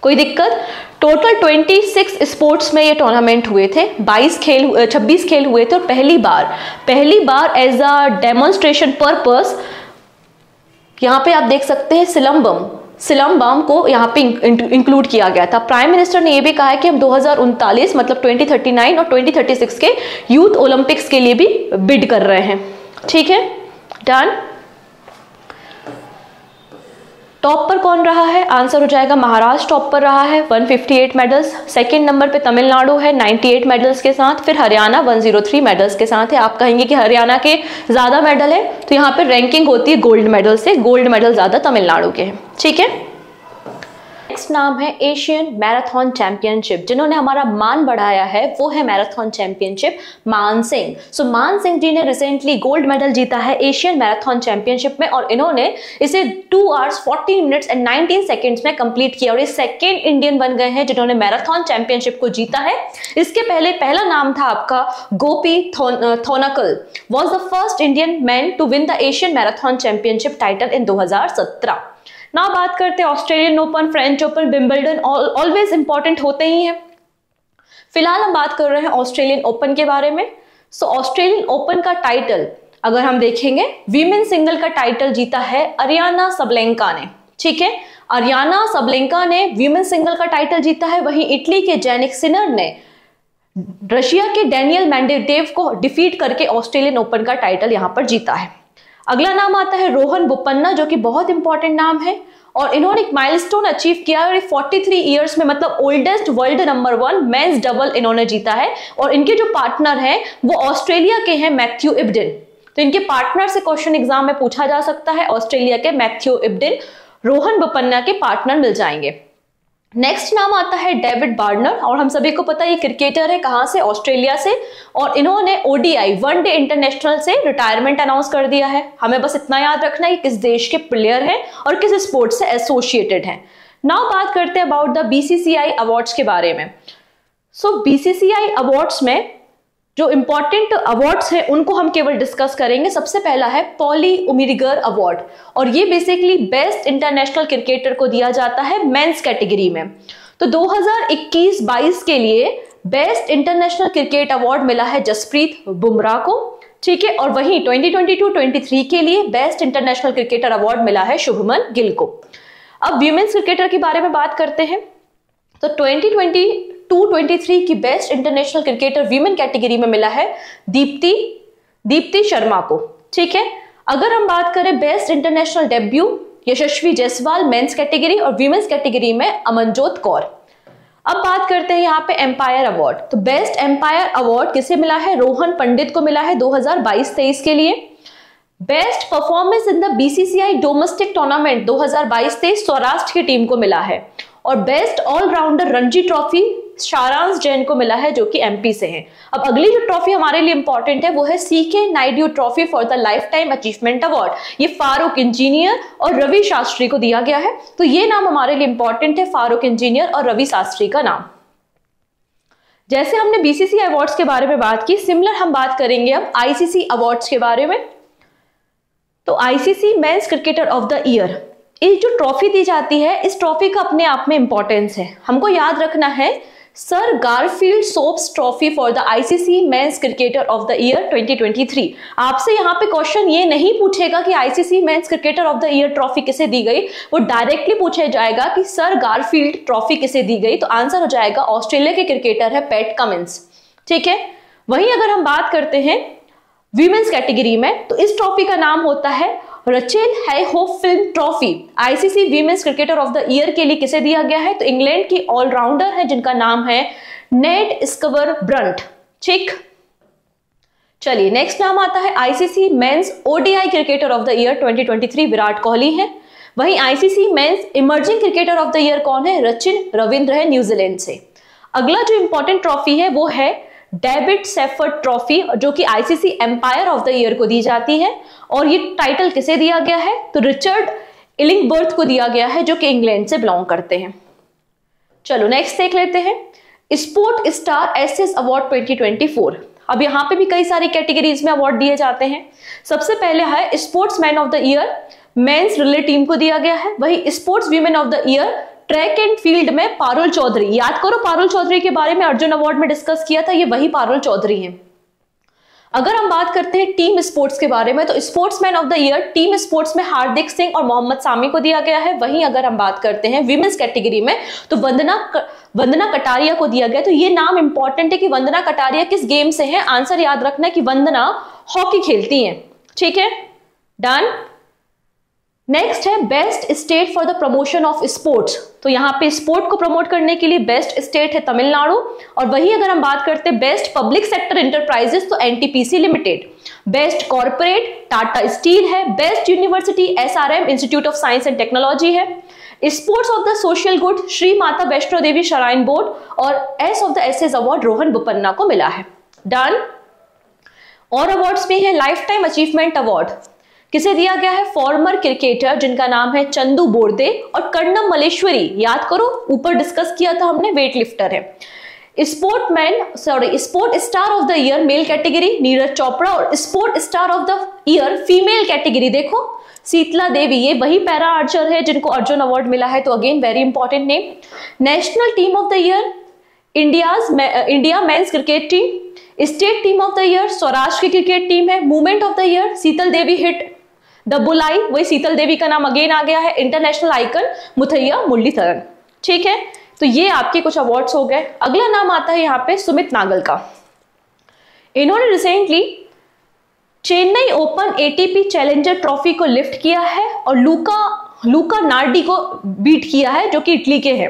कोई दिक्कत? टोटल 26 स्पोर्ट्स में ये टूर्नामेंट हुए थे। 26 खेल हुए थे और पहली बार एज अ डेमोन्स्ट्रेशन पर्पस यहाँ पे आप देख सकते हैं सिलम्बम को यहाँ पे इंक्लूड किया गया था। प्राइम मिनिस्टर ने ये भी कहा है कि हम 2039 मतलब 2039 और 2036 के यूथ ओलंपिक्स के लिए भी बिड कर रहे हैं। ठीक है, डन। टॉप पर कौन रहा है? आंसर हो जाएगा महाराष्ट्र टॉप पर रहा है 158 मेडल्स। सेकंड नंबर पे तमिलनाडु है 98 मेडल्स के साथ, फिर हरियाणा 103 मेडल्स के साथ है। आप कहेंगे कि हरियाणा के ज्यादा मेडल है, तो यहाँ पे रैंकिंग होती है गोल्ड मेडल से, गोल्ड मेडल ज्यादा तमिलनाडु के हैं। ठीक है, नेक्स्ट नाम है एशियन मैराथन चैंपियनशिप। जिन्होंने हमारा मान बढ़ाया है वो है मैराथन चैंपियनशिप मान सिंह। सो मान सिंह जी ने रिसेंटली गोल्ड मेडल जीता है एशियन मैराथन चैंपियनशिप में, और इन्होंने इसे 2 hours 14 minutes and 19 seconds में कंप्लीट किया, और ये सेकेंड इंडियन बन गए हैं जिन्होंने मैराथन चैंपियनशिप को जीता है। इसके पहले पहला नाम था आपका Gopi Thonakal, was the first Indian man to win the Asian marathon championship title in 2017। ना बात करते हैं Australian open, French open, Wimbledon always important होते ही हैं। फिलहाल हम बात कर रहे हैं ऑस्ट्रेलियन ओपन के बारे में। सो ऑस्ट्रेलियन ओपन का टाइटल अगर हम देखेंगे, वीमेन सिंगल का टाइटल जीता है अरियाना सबलेंका ने। ठीक है, अरियाना सबलेंका ने वीमेन सिंगल का टाइटल जीता है। वहीं इटली के जेनिक सिनर ने रशिया के डेनियल मेंडेवेडेव को डिफीट करके ऑस्ट्रेलियन ओपन का टाइटल यहां पर जीता है। अगला नाम आता है रोहन बोपन्ना, जो कि बहुत इंपॉर्टेंट नाम है, और इन्होंने एक माइलस्टोन अचीव किया है। 43 इयर्स में मतलब oldest world number 1 men's double इन्होंने जीता है, और इनके जो पार्टनर हैं वो ऑस्ट्रेलिया के हैं मैथ्यू इब्डन। तो इनके पार्टनर से क्वेश्चन एग्जाम में पूछा जा सकता है। ऑस्ट्रेलिया के मैथ्यू इब्डन रोहन बोपन्ना के पार्टनर मिल जाएंगे। नेक्स्ट नाम आता है डेविड वार्नर, और हम सभी को पता है ये क्रिकेटर है, कहां से? ऑस्ट्रेलिया से, और इन्होंने ओडीआई वनडे इंटरनेशनल से रिटायरमेंट अनाउंस कर दिया है। हमें बस इतना याद रखना है कि किस देश के प्लेयर हैं और किस स्पोर्ट से एसोसिएटेड हैं। नाउ बात करते हैं अबाउट द बीसीसीआई अवार्ड्स के बारे में। सो बीसीसीआई अवार्ड्स में जो इंपॉर्टेंट अवार्ड्स हैं उनको हम केवल डिस्कस करेंगे। सबसे पहला है पॉली उमिरिगर अवार्ड, और ये बेसिकली बेस्ट इंटरनेशनल क्रिकेटर को दिया जाता है मेंस कैटेगरी में। तो 2021-22 के लिए बेस्ट इंटरनेशनल क्रिकेट अवार्ड मिला है जसप्रीत बुमराह को। ठीक है, और वहीं 2022-23 के लिए बेस्ट इंटरनेशनल क्रिकेटर अवार्ड मिला है शुभमन गिल को। अब वीमेन्स क्रिकेटर के बारे में बात करते हैं। तो 2022-23 की best international cricketer women category में मिला है दीप्ति शर्मा को। ठीक है, अगर हम बात करें बेस्ट इंटरनेशनल डेब्यू, यशस्वी जायसवाल मेंस कैटेगरी, और वीमेन्स कैटेगरी में अमनजोत कौर। अब बात करते हैं यहाँ पे एम्पायर अवार्ड। तो बेस्ट एम्पायर अवार्ड किसे मिला है? रोहन पंडित को मिला है 2022-23 के लिए। Best performance in the BCCI domestic tournament 2022-23 Saurashtra की टीम को मिला है, और बेस्ट ऑलराउंडर रणजी ट्रॉफी सारांश जैन को मिला है जो कि एमपी से हैं। अब अगली जो ट्रॉफी हमारे लिए इंपॉर्टेंट है वो है CK Naidu trophy for the life time achievement award. ये फारूक इंजीनियर और रवि शास्त्री को दिया गया है। तो ये नाम हमारे लिए इंपॉर्टेंट है, फारूक इंजीनियर और रवि शास्त्री का नाम। जैसे हमने बीसीसीआई अवार्ड्स के बारे में बात की, सिमिलर हम बात करेंगे अब आईसीसी अवार्ड्स के बारे में। तो ICC men's cricketer of the year, ये जो ट्रॉफी दी जाती है इस ट्रॉफी का अपने आप में इंपॉर्टेंस है। हमको याद रखना है sir Garfield soaps trophy for the ICC men's cricketer of the year 2023। आपसे यहाँ पे क्वेश्चन ये नहीं पूछेगा कि ICC men's cricketer of the year trophy किसे दी गई, वो डायरेक्टली पूछा जाएगा कि सर गारफील्ड ट्रॉफी किसे दी गई। तो आंसर हो जाएगा ऑस्ट्रेलिया के क्रिकेटर है पैट कमिंस। ठीक है, वहीं अगर हम बात करते हैं वीमेन्स कैटेगरी में, तो इस ट्रॉफी का नाम होता है Rachael Heyhoe Flint trophy. ICC women's cricketer of the year के लिए किसे दिया गया है? तो इंग्लैंड की ऑलराउंडर है जिनका नाम है नेट स्कवर ब्रंट। ठीक, चलिए नेक्स्ट नाम आता है ICC men's ODI cricketer of the year 2023 Virat Kohli है। वहीं ICC men's emerging cricketer of the year कौन है? रचिन रविंद्र है न्यूजीलैंड से। अगला जो इंपॉर्टेंट ट्रॉफी है वो है डेविड सेफर्ड ट्रॉफी, जो कि ICC umpire of the year को दी जाती है, और ये टाइटल किसे दिया गया है? तो रिचर्ड इलिंगबर्थ को दिया गया है जो कि इंग्लैंड से बिलोंग करते हैं। चलो नेक्स्ट देख लेते हैं स्पोर्ट स्टार एसेस अवार्ड 2024। अब यहाँ पे भी कई सारी कैटेगरीज में अवार्ड दिए जाते हैं। सबसे पहले है sportsman of the year, men's relay team को दिया गया है। वही sports women of the year track and field में पारुल चौधरी। याद करो पारुल चौधरी के बारे में अर्जुन अवार्ड में डिस्कस किया था, ये वही पारुल चौधरी हैं। अगर हम बात करते हैं टीम स्पोर्ट्स के बारे में, तो sportsman of the year team sports में हार्दिक सिंह और मोहम्मद सामी को दिया गया है। वहीं अगर हम बात करते हैं विमेंस कैटेगरी में, तो वंदना कटारिया को दिया गया। तो ये नाम इंपॉर्टेंट है कि वंदना कटारिया किस गेम से है। आंसर याद रखना है कि वंदना हॉकी खेलती हैं। ठीक है, डन। नेक्स्ट है best state for the promotion of sports. तो यहाँ पे स्पोर्ट को प्रमोट करने के लिए बेस्ट स्टेट है तमिलनाडु। और वही अगर हम बात करते हैं बेस्ट पब्लिक सेक्टर एंटरप्राइजेस तो NTPC limited. Best corporate Tata steel है। Best university SRM institute of science and technology है। Sports of the social good Shri Mata Vaishno Devi shrine board. और ace of the aces award Rohan Bopanna को मिला है। डन। और अवार्ड्स भी है लाइफ टाइम अचीवमेंट अवार्ड किसे दिया गया है? फॉर्मर क्रिकेटर जिनका नाम है चंदू बोर्दे और कर्णम मलेश्वरी, याद करो ऊपर डिस्कस किया था हमने, वेट लिफ्टर है। Sport star of the year male category Neeraj Chopra और sport star of the year female category देखो शीतला देवी, ये वही पैरा आर्चर है जिनको अर्जुन अवार्ड मिला है, तो again very important name. National team of the year India men's cricket team. State team of the year Saurashtra की क्रिकेट टीम है। Movement of the year Sheetal Devi hit the bullseye, वही शीतल देवी का नाम अगेन आ गया है। International icon Muttiah Muralitharan. ठीक है, तो ये आपके कुछ अवार्ड्स हो गए। अगला नाम आता है यहाँ पे सुमित नागल का। इन्होंने recently Chennai open ATP challenger trophy को लिफ्ट किया है और लूका नार्डी को बीट किया है जो कि इटली के हैं।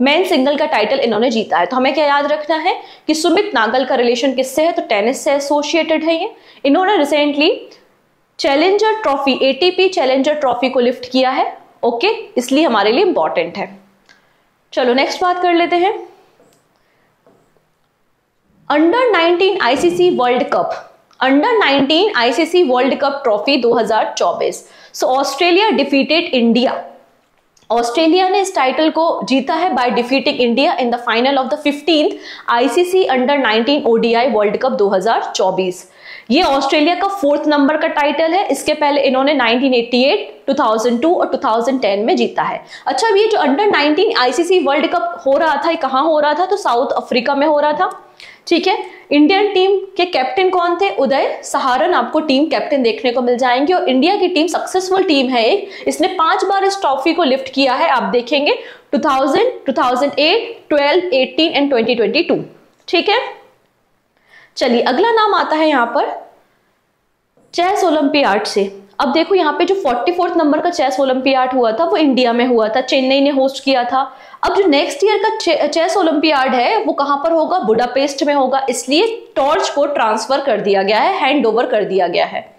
मेन सिंगल का टाइटल इन्होंने जीता है। तो हमें क्या याद रखना है कि सुमित नागल का रिलेशन किससे है? तो टेनिस से एसोसिएटेड है ये। इन्होंने recently challenger trophy ATP challenger trophy को लिफ्ट किया है। ओके, इसलिए हमारे लिए इंपॉर्टेंट है। चलो नेक्स्ट बात कर लेते हैं under 19 ICC world cup. Under 19 ICC world cup trophy 2024। So Australia defeated India. Australia ने इस टाइटल को जीता है by defeating India in the final of the 15th ICC under 19 ODI world cup 2024। ये ऑस्ट्रेलिया का 4th नंबर का title है। इसके पहले इन्होंने 1988, 2002 और 2010 में जीता है। अच्छा, ये जो अंडर 19 आईसीसी वर्ल्ड कप हो रहा था, ये कहाँ हो रहा था? तो साउथ अफ्रीका में हो रहा था। ठीक है, इंडियन टीम के कैप्टन कौन थे? उदय सहारन आपको टीम कैप्टन देखने को मिल जाएंगे। और इंडिया की टीम सक्सेसफुल टीम है एक, इसने 5 बार इस ट्रॉफी को लिफ्ट किया है। आप देखेंगे 2000, 2008, 12, 18 एंड 2022। ठीक है, चलिए अगला नाम आता है यहाँ पर चेस ओलंपियाड से। अब देखो यहाँ पे जो 44th नंबर का चेस ओलंपियाड हुआ था वो इंडिया में हुआ था, चेन्नई ने होस्ट किया था। अब जो नेक्स्ट ईयर का चेस ओलंपियाड है वो कहां पर होगा? बुडापेस्ट में होगा। इसलिए टॉर्च को ट्रांसफर कर दिया गया है, हैंड ओवर कर दिया गया है।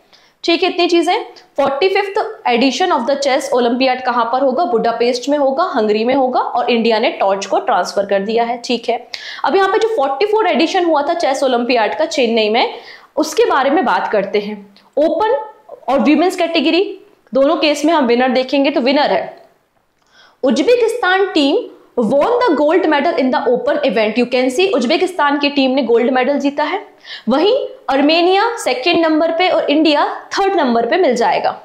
ठीक है, इतनी चीजें। 45th edition of the chess olympiad कहां पर होगा? बुडापेस्ट में होगा, हंगरी में होगा। और इंडिया ने टॉर्च को ट्रांसफर कर दिया है। ठीक है, अब यहाँ पे जो 44 एडिशन हुआ था चेस ओलंपियाड का चेन्नई में, उसके बारे में बात करते हैं। ओपन और वीमेंस कैटेगरी दोनों केस में हम विनर देखेंगे। तो विनर है Uzbekistan team won the gold medal in the open event। You can see Uzbekistan की टीम ने गोल्ड मेडल जीता है। वहीं अर्मेनिया 2nd नंबर पे और इंडिया 3rd नंबर पे मिल जाएगा।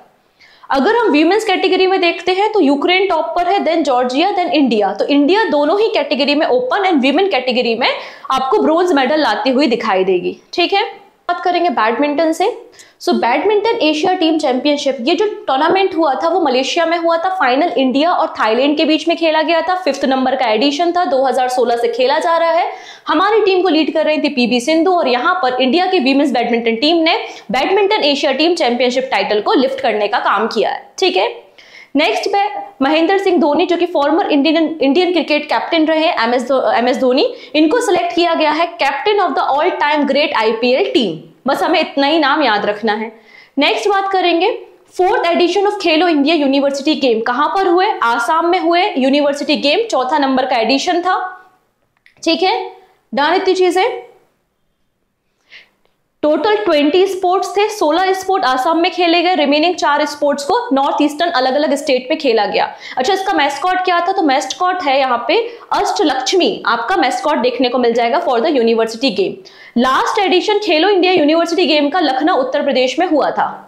अगर हम वीमेंस कैटेगरी में देखते हैं तो यूक्रेन टॉप पर है, देन जॉर्जिया, देन इंडिया। तो इंडिया दोनों ही कैटेगरी में, ओपन एंड वीमेन कैटेगरी में, आपको ब्रोंज मेडल लाती हुई दिखाई देगी। ठीक है, बात करेंगे बैडमिंटन से। सो बैडमिंटन एशिया टीम चैंपियनशिप, ये जो टूर्नामेंट हुआ था वो मलेशिया में हुआ था। फाइनल इंडिया और थाईलैंड के बीच में खेला गया था। 5th नंबर का एडिशन था, 2016 से खेला जा रहा है। हमारी टीम को लीड कर रही थी पीवी सिंधु और यहाँ पर इंडिया की वीमेंस बैडमिंटन टीम ने badminton Asia team championship title को लिफ्ट करने का काम किया है। ठीक है, नेक्स्ट पे महेंद्र सिंह धोनी जो कि फॉर्मर इंडियन क्रिकेट कैप्टन रहे, एम एस धोनी, इनको सिलेक्ट किया गया है captain of the all time great IPL team. बस हमें इतना ही नाम याद रखना है। नेक्स्ट बात करेंगे 4th addition of Khelo India university game कहां पर हुए? आसाम में हुए यूनिवर्सिटी गेम, 4था नंबर का एडिशन था। ठीक है, डन इतनी चीजें। टोटल 20 स्पोर्ट्स थे, 16 स्पोर्ट आसाम में खेले गए, रिमेनिंग 4 स्पोर्ट्स को नॉर्थ ईस्टर्न अलग अलग स्टेट में खेला गया। अच्छा, इसका मैस्कॉट क्या था? तो मैस्कॉट है यहाँ पे अष्टलक्ष्मी, आपका मैस्कॉट देखने को मिल जाएगा for the university game. Last addition Khelo India university game का लखनऊ उत्तर प्रदेश में हुआ था।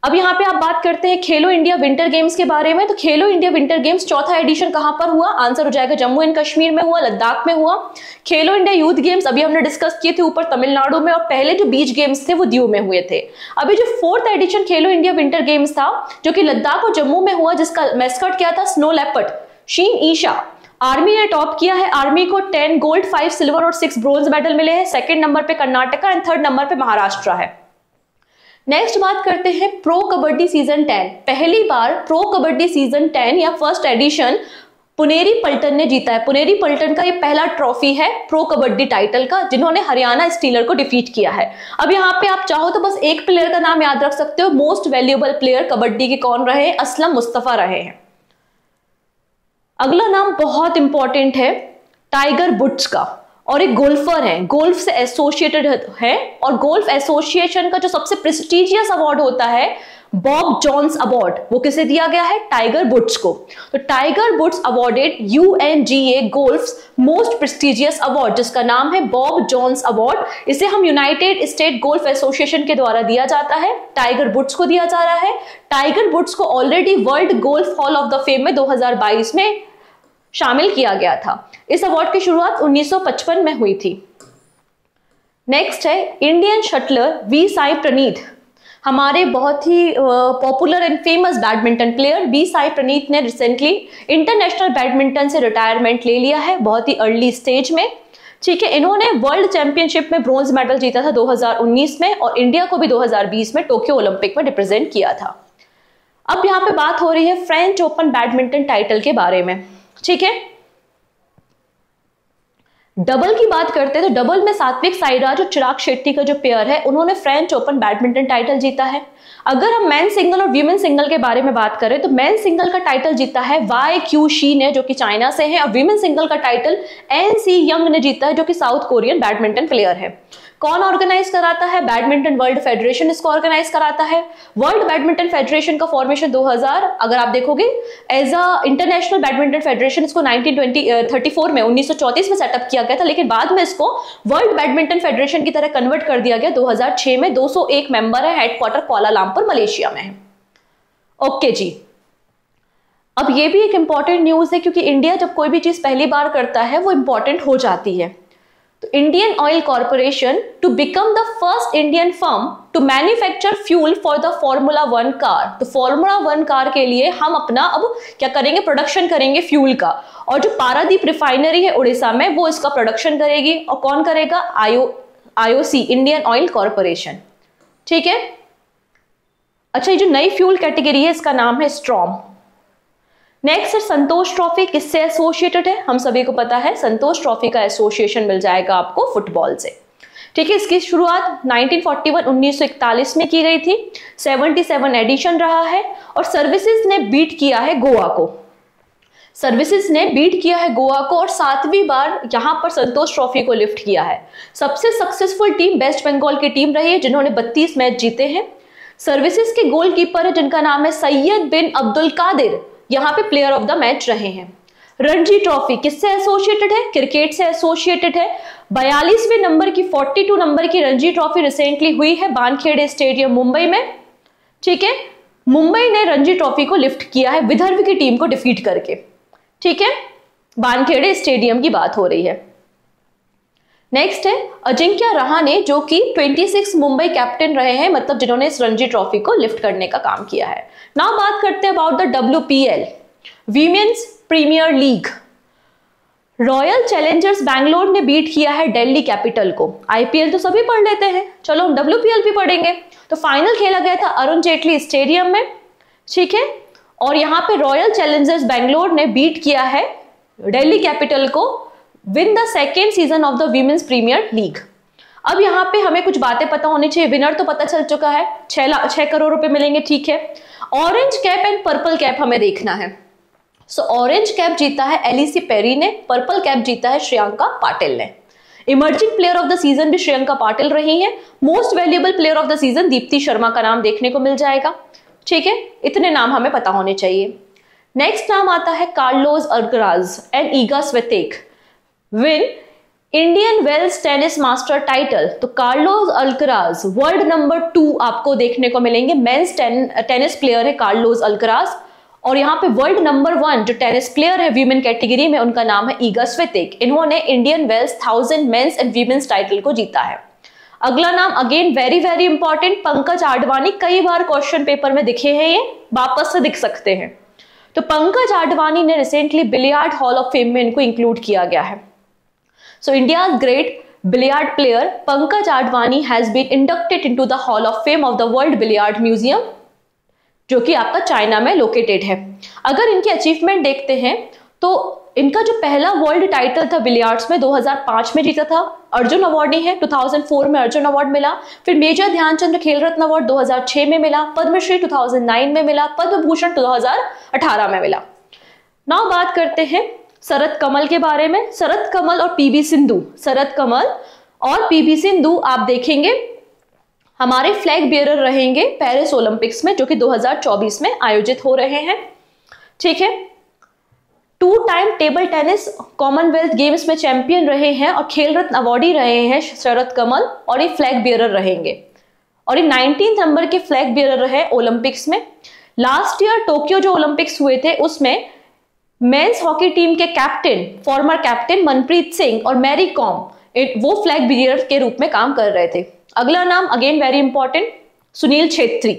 अब यहाँ पे आप बात करते हैं खेलो इंडिया विंटर गेम्स के बारे में। तो खेलो इंडिया विंटर गेम्स 4था एडिशन कहां पर हुआ? आंसर हो जाएगा जम्मू एंड कश्मीर में हुआ, लद्दाख में हुआ। खेलो इंडिया यूथ गेम्स अभी हमने डिस्कस किए थे ऊपर, तमिलनाडु में। और पहले जो बीच गेम्स थे वो दीव में हुए थे। अभी जो 4th एडिशन खेलो इंडिया विंटर गेम्स था जो कि लद्दाख और जम्मू में हुआ, जिसका मैस्कट क्या था? स्नो लेपर्ड, शीन ईशा। आर्मी ने टॉप किया है, आर्मी को 10 गोल्ड, 5 सिल्वर और 6 ब्रोंज मेडल मिले हैं। 2nd नंबर पे कर्नाटका एंड 3rd नंबर पे महाराष्ट्र है। नेक्स्ट बात करते हैं प्रो कबड्डी सीजन 10। पहली बार प्रो कबड्डी सीजन 10 या फर्स्ट एडिशन पुनेरी पल्टन ने जीता है। पुनेरी पल्टन का ये पहला ट्रॉफी है प्रो कबड्डी टाइटल का, जिन्होंने हरियाणा स्टीलर को डिफीट किया है। अब यहाँ पे आप चाहो तो बस एक प्लेयर का नाम याद रख सकते हो। मोस्ट वैल्यूएबल प्लेयर कबड्डी के कौन रहे? असलम मुस्तफा रहे हैं। अगला नाम बहुत इंपॉर्टेंट है, टाइगर वुड्स का, और एक गोल्फर है, गोल्फ से एसोसिएटेड है। और गोल्फ एसोसिएशन का जो सबसे प्रेस्टिजियस अवार्ड होता है बॉब जॉन्स अवार्ड, वो किसे दिया गया है? टाइगर वुड्स को। तो Tiger Woods awarded UNGA golf's most prestigious award, जिसका नाम है बॉब जॉन्स अवार्ड। इसे हम यूनाइटेड स्टेट गोल्फ एसोसिएशन के द्वारा दिया जाता है, टाइगर वुड्स को दिया जा रहा है। टाइगर वुड्स को already world golf hall of the fame में 2022 में शामिल किया गया था। इस अवार्ड की शुरुआत 1955 में हुई थी। नेक्स्ट है Indian shuttler V Sai Praneeth. हमारे बहुत ही popular and famous badminton player V Sai Praneeth ने रिसेंटली इंटरनेशनल बैडमिंटन से रिटायरमेंट ले लिया है, बहुत ही अर्ली स्टेज में। ठीक है, इन्होंने वर्ल्ड चैंपियनशिप में ब्रॉन्ज मेडल जीता था 2019 में, और इंडिया को भी 2020 में टोक्यो ओलंपिक में रिप्रेजेंट किया था। अब यहाँ पे बात हो रही है फ्रेंच ओपन बैडमिंटन टाइटल के बारे में। ठीक है, डबल की बात करते हैं तो डबल में सात्विक साईराज और चिराग शेट्टी का जो पेयर है, उन्होंने फ्रेंच ओपन बैडमिंटन टाइटल जीता है। अगर हम मेन सिंगल और वीमेन सिंगल के बारे में बात करें तो मेन सिंगल का टाइटल जीता है वाई क्यू शी ने, जो कि चाइना से है, और वीमेन सिंगल का टाइटल NC यंग ने जीता है, जो कि साउथ कोरियन बैडमिंटन प्लेयर है। कौन ऑर्गेनाइज कराता है? बैडमिंटन वर्ल्ड फेडरेशन इसको ऑर्गेनाइज कराता है। वर्ल्ड बैडमिंटन फेडरेशन का फॉर्मेशन 2000 अगर आप देखोगे as a international badminton federation, इसको 1934 में 1934 में सेटअप किया गया था, लेकिन बाद में इसको वर्ल्ड बैडमिंटन फेडरेशन की तरह कन्वर्ट कर दिया गया 2006 में। 201 मेंबर है, हेडक्वार्टर कुआलालंपुर मलेशिया में है। ओके जी, अब ये भी एक इंपॉर्टेंट न्यूज है, क्योंकि इंडिया जब कोई भी चीज पहली बार करता है वो इंपॉर्टेंट हो जाती है। तो Indian oil corporation to become the first Indian firm to manufacture fuel for the formula 1 car. तो फॉर्मूला 1 कार के लिए हम अपना अब क्या करेंगे? प्रोडक्शन करेंगे फ्यूल का, और जो पारादीप रिफाइनरी है उड़ीसा में, वो इसका प्रोडक्शन करेगी। और कौन करेगा? IOC, Indian oil corporation. ठीक है, अच्छा, ये जो नई फ्यूल कैटेगरी है इसका नाम है स्ट्रॉम। नेक्स्ट है संतोष ट्रॉफी, किससे एसोसिएटेड है? हम सभी को पता है संतोष ट्रॉफी का एसोसिएशन मिल जाएगा आपको फुटबॉल से। ठीक है, इसकी शुरुआत 1941 में की गई थी। 77 एडिशन रहा है, और सर्विसेज ने बीट किया है गोवा को। सर्विसेज ने बीट किया है गोवा को, और 7वीं बार यहां पर संतोष ट्रॉफी को लिफ्ट किया है। सबसे सक्सेसफुल टीम वेस्ट बंगाल की टीम रही है, जिन्होंने 32 मैच जीते हैं। सर्विसेज के गोलकीपर है जिनका नाम है सैयद बिन अब्दुल कादिर, यहाँ पे प्लेयर ऑफ द मैच रहे हैं। रणजी ट्रॉफी किससे एसोसिएटेड है? क्रिकेट से एसोसिएटेड है। 42वें नंबर की 42 नंबर की रणजी ट्रॉफी रिसेंटली हुई है वानखेड़े स्टेडियम मुंबई में। ठीक है, मुंबई ने रणजी ट्रॉफी को लिफ्ट किया है विदर्भ की टीम को डिफीट करके। ठीक है, वानखेड़े स्टेडियम की बात हो रही है। नेक्स्ट है अजिंक्य रहाणे, जो कि 26 मुंबई कैप्टन रहे हैं, मतलब जिन्होंने इस रणजी ट्रॉफी को लिफ्ट करने का काम किया है। नाउ बात करते हैं about the WPL, women's premier league. Royal challengers Bangalore ने बीट किया है दिल्ली कैपिटल को। IPL तो सभी पढ़ लेते हैं, चलो हम WPL भी पढ़ेंगे। तो फाइनल खेला गया था अरुण जेटली स्टेडियम में। ठीक है, और यहाँ पे रॉयल चैलेंजर्स बैंगलोर ने बीट किया है दिल्ली कैपिटल को, win the second season of the women's premier league. अब यहाँ पे हमें कुछ बातें पता होनी चाहिए। विनर तो पता चल चुका है, 6 करोड़ रुपए मिलेंगे। ठीक है, orange cap and purple cap हमें देखना है। सो ऑरेंज कैप जीता है एलिसी पेरी ने, पर्पल कैप जीता है श्रेयांका पाटिल ने। Emerging player of the season भी श्रेयांका पाटिल रही हैं। Most valuable player of the season Deepti Sharma का नाम देखने को मिल जाएगा। ठीक है, इतने नाम हमें पता होने चाहिए। नेक्स्ट नाम आता है Carlos Alcaraz and Iga Swiatek win Indian Wells tennis master title. तो कार्लोस अल्कराज वर्ल्ड नंबर 2 आपको देखने को मिलेंगे। मेंस टेनिस प्लेयर है कार्लोस अल्कराज, और यहाँ पे वर्ल्ड नंबर 1 जो टेनिस प्लेयर है वीमेन कैटेगरी में, उनका नाम है ईगा स्वितेक। इन्होंने Indian Wells 1000 men's and women's title को जीता है। अगला नाम again very very important, Pankaj Advani. कई बार क्वेश्चन पेपर में दिखे हैं, ये वापस से दिख सकते हैं। तो पंकज आडवाणी ने recently billiard hall of fame में इनको इंक्लूड किया गया है। So India great billiard player Pankaj Advani has been inducted into the hall of fame of the world billiard museum, जो कि आपका चाइना में लोकेटेड है। अगर इनकी अचीवमेंट देखते हैं तो इनका जो पहला वर्ल्ड टाइटल था बिलियार्ड्स में 2005 में जीता था, अर्जुन अवार्ड है, 2004 में अर्जुन अवार्ड मिला, फिर मेजर ध्यानचंद्र खेल रत्न अवार्ड 2006 में मिला, पद्मश्री 2009 में मिला, पद्म भूषण 2018 में मिला। नाउ बात करते हैं शरद कमल के बारे में। शरद कमल और पीवी सिंधु, शरद कमल और पीवी सिंधु आप देखेंगे हमारे फ्लैग बियरर रहेंगे पेरिस ओलंपिक्स में, जो कि 2024 में आयोजित हो रहे हैं। ठीक है, 2 time table tennis Commonwealth games में चैंपियन रहे हैं और खेल रत्न अवार्डी रहे हैं शरद कमल, और ये फ्लैग बियरर रहेंगे और ये 19 नंबर के फ्लैग बियरर रहे ओलंपिक्स में। लास्ट ईयर टोक्यो जो ओलंपिक्स हुए थे उसमें मेंस हॉकी टीम के captain, former captain Manpreet Singh और मैरी कॉम वो फ्लैग बियरर के रूप में काम कर रहे थे। अगला नाम again very important, Sunil Chhetri,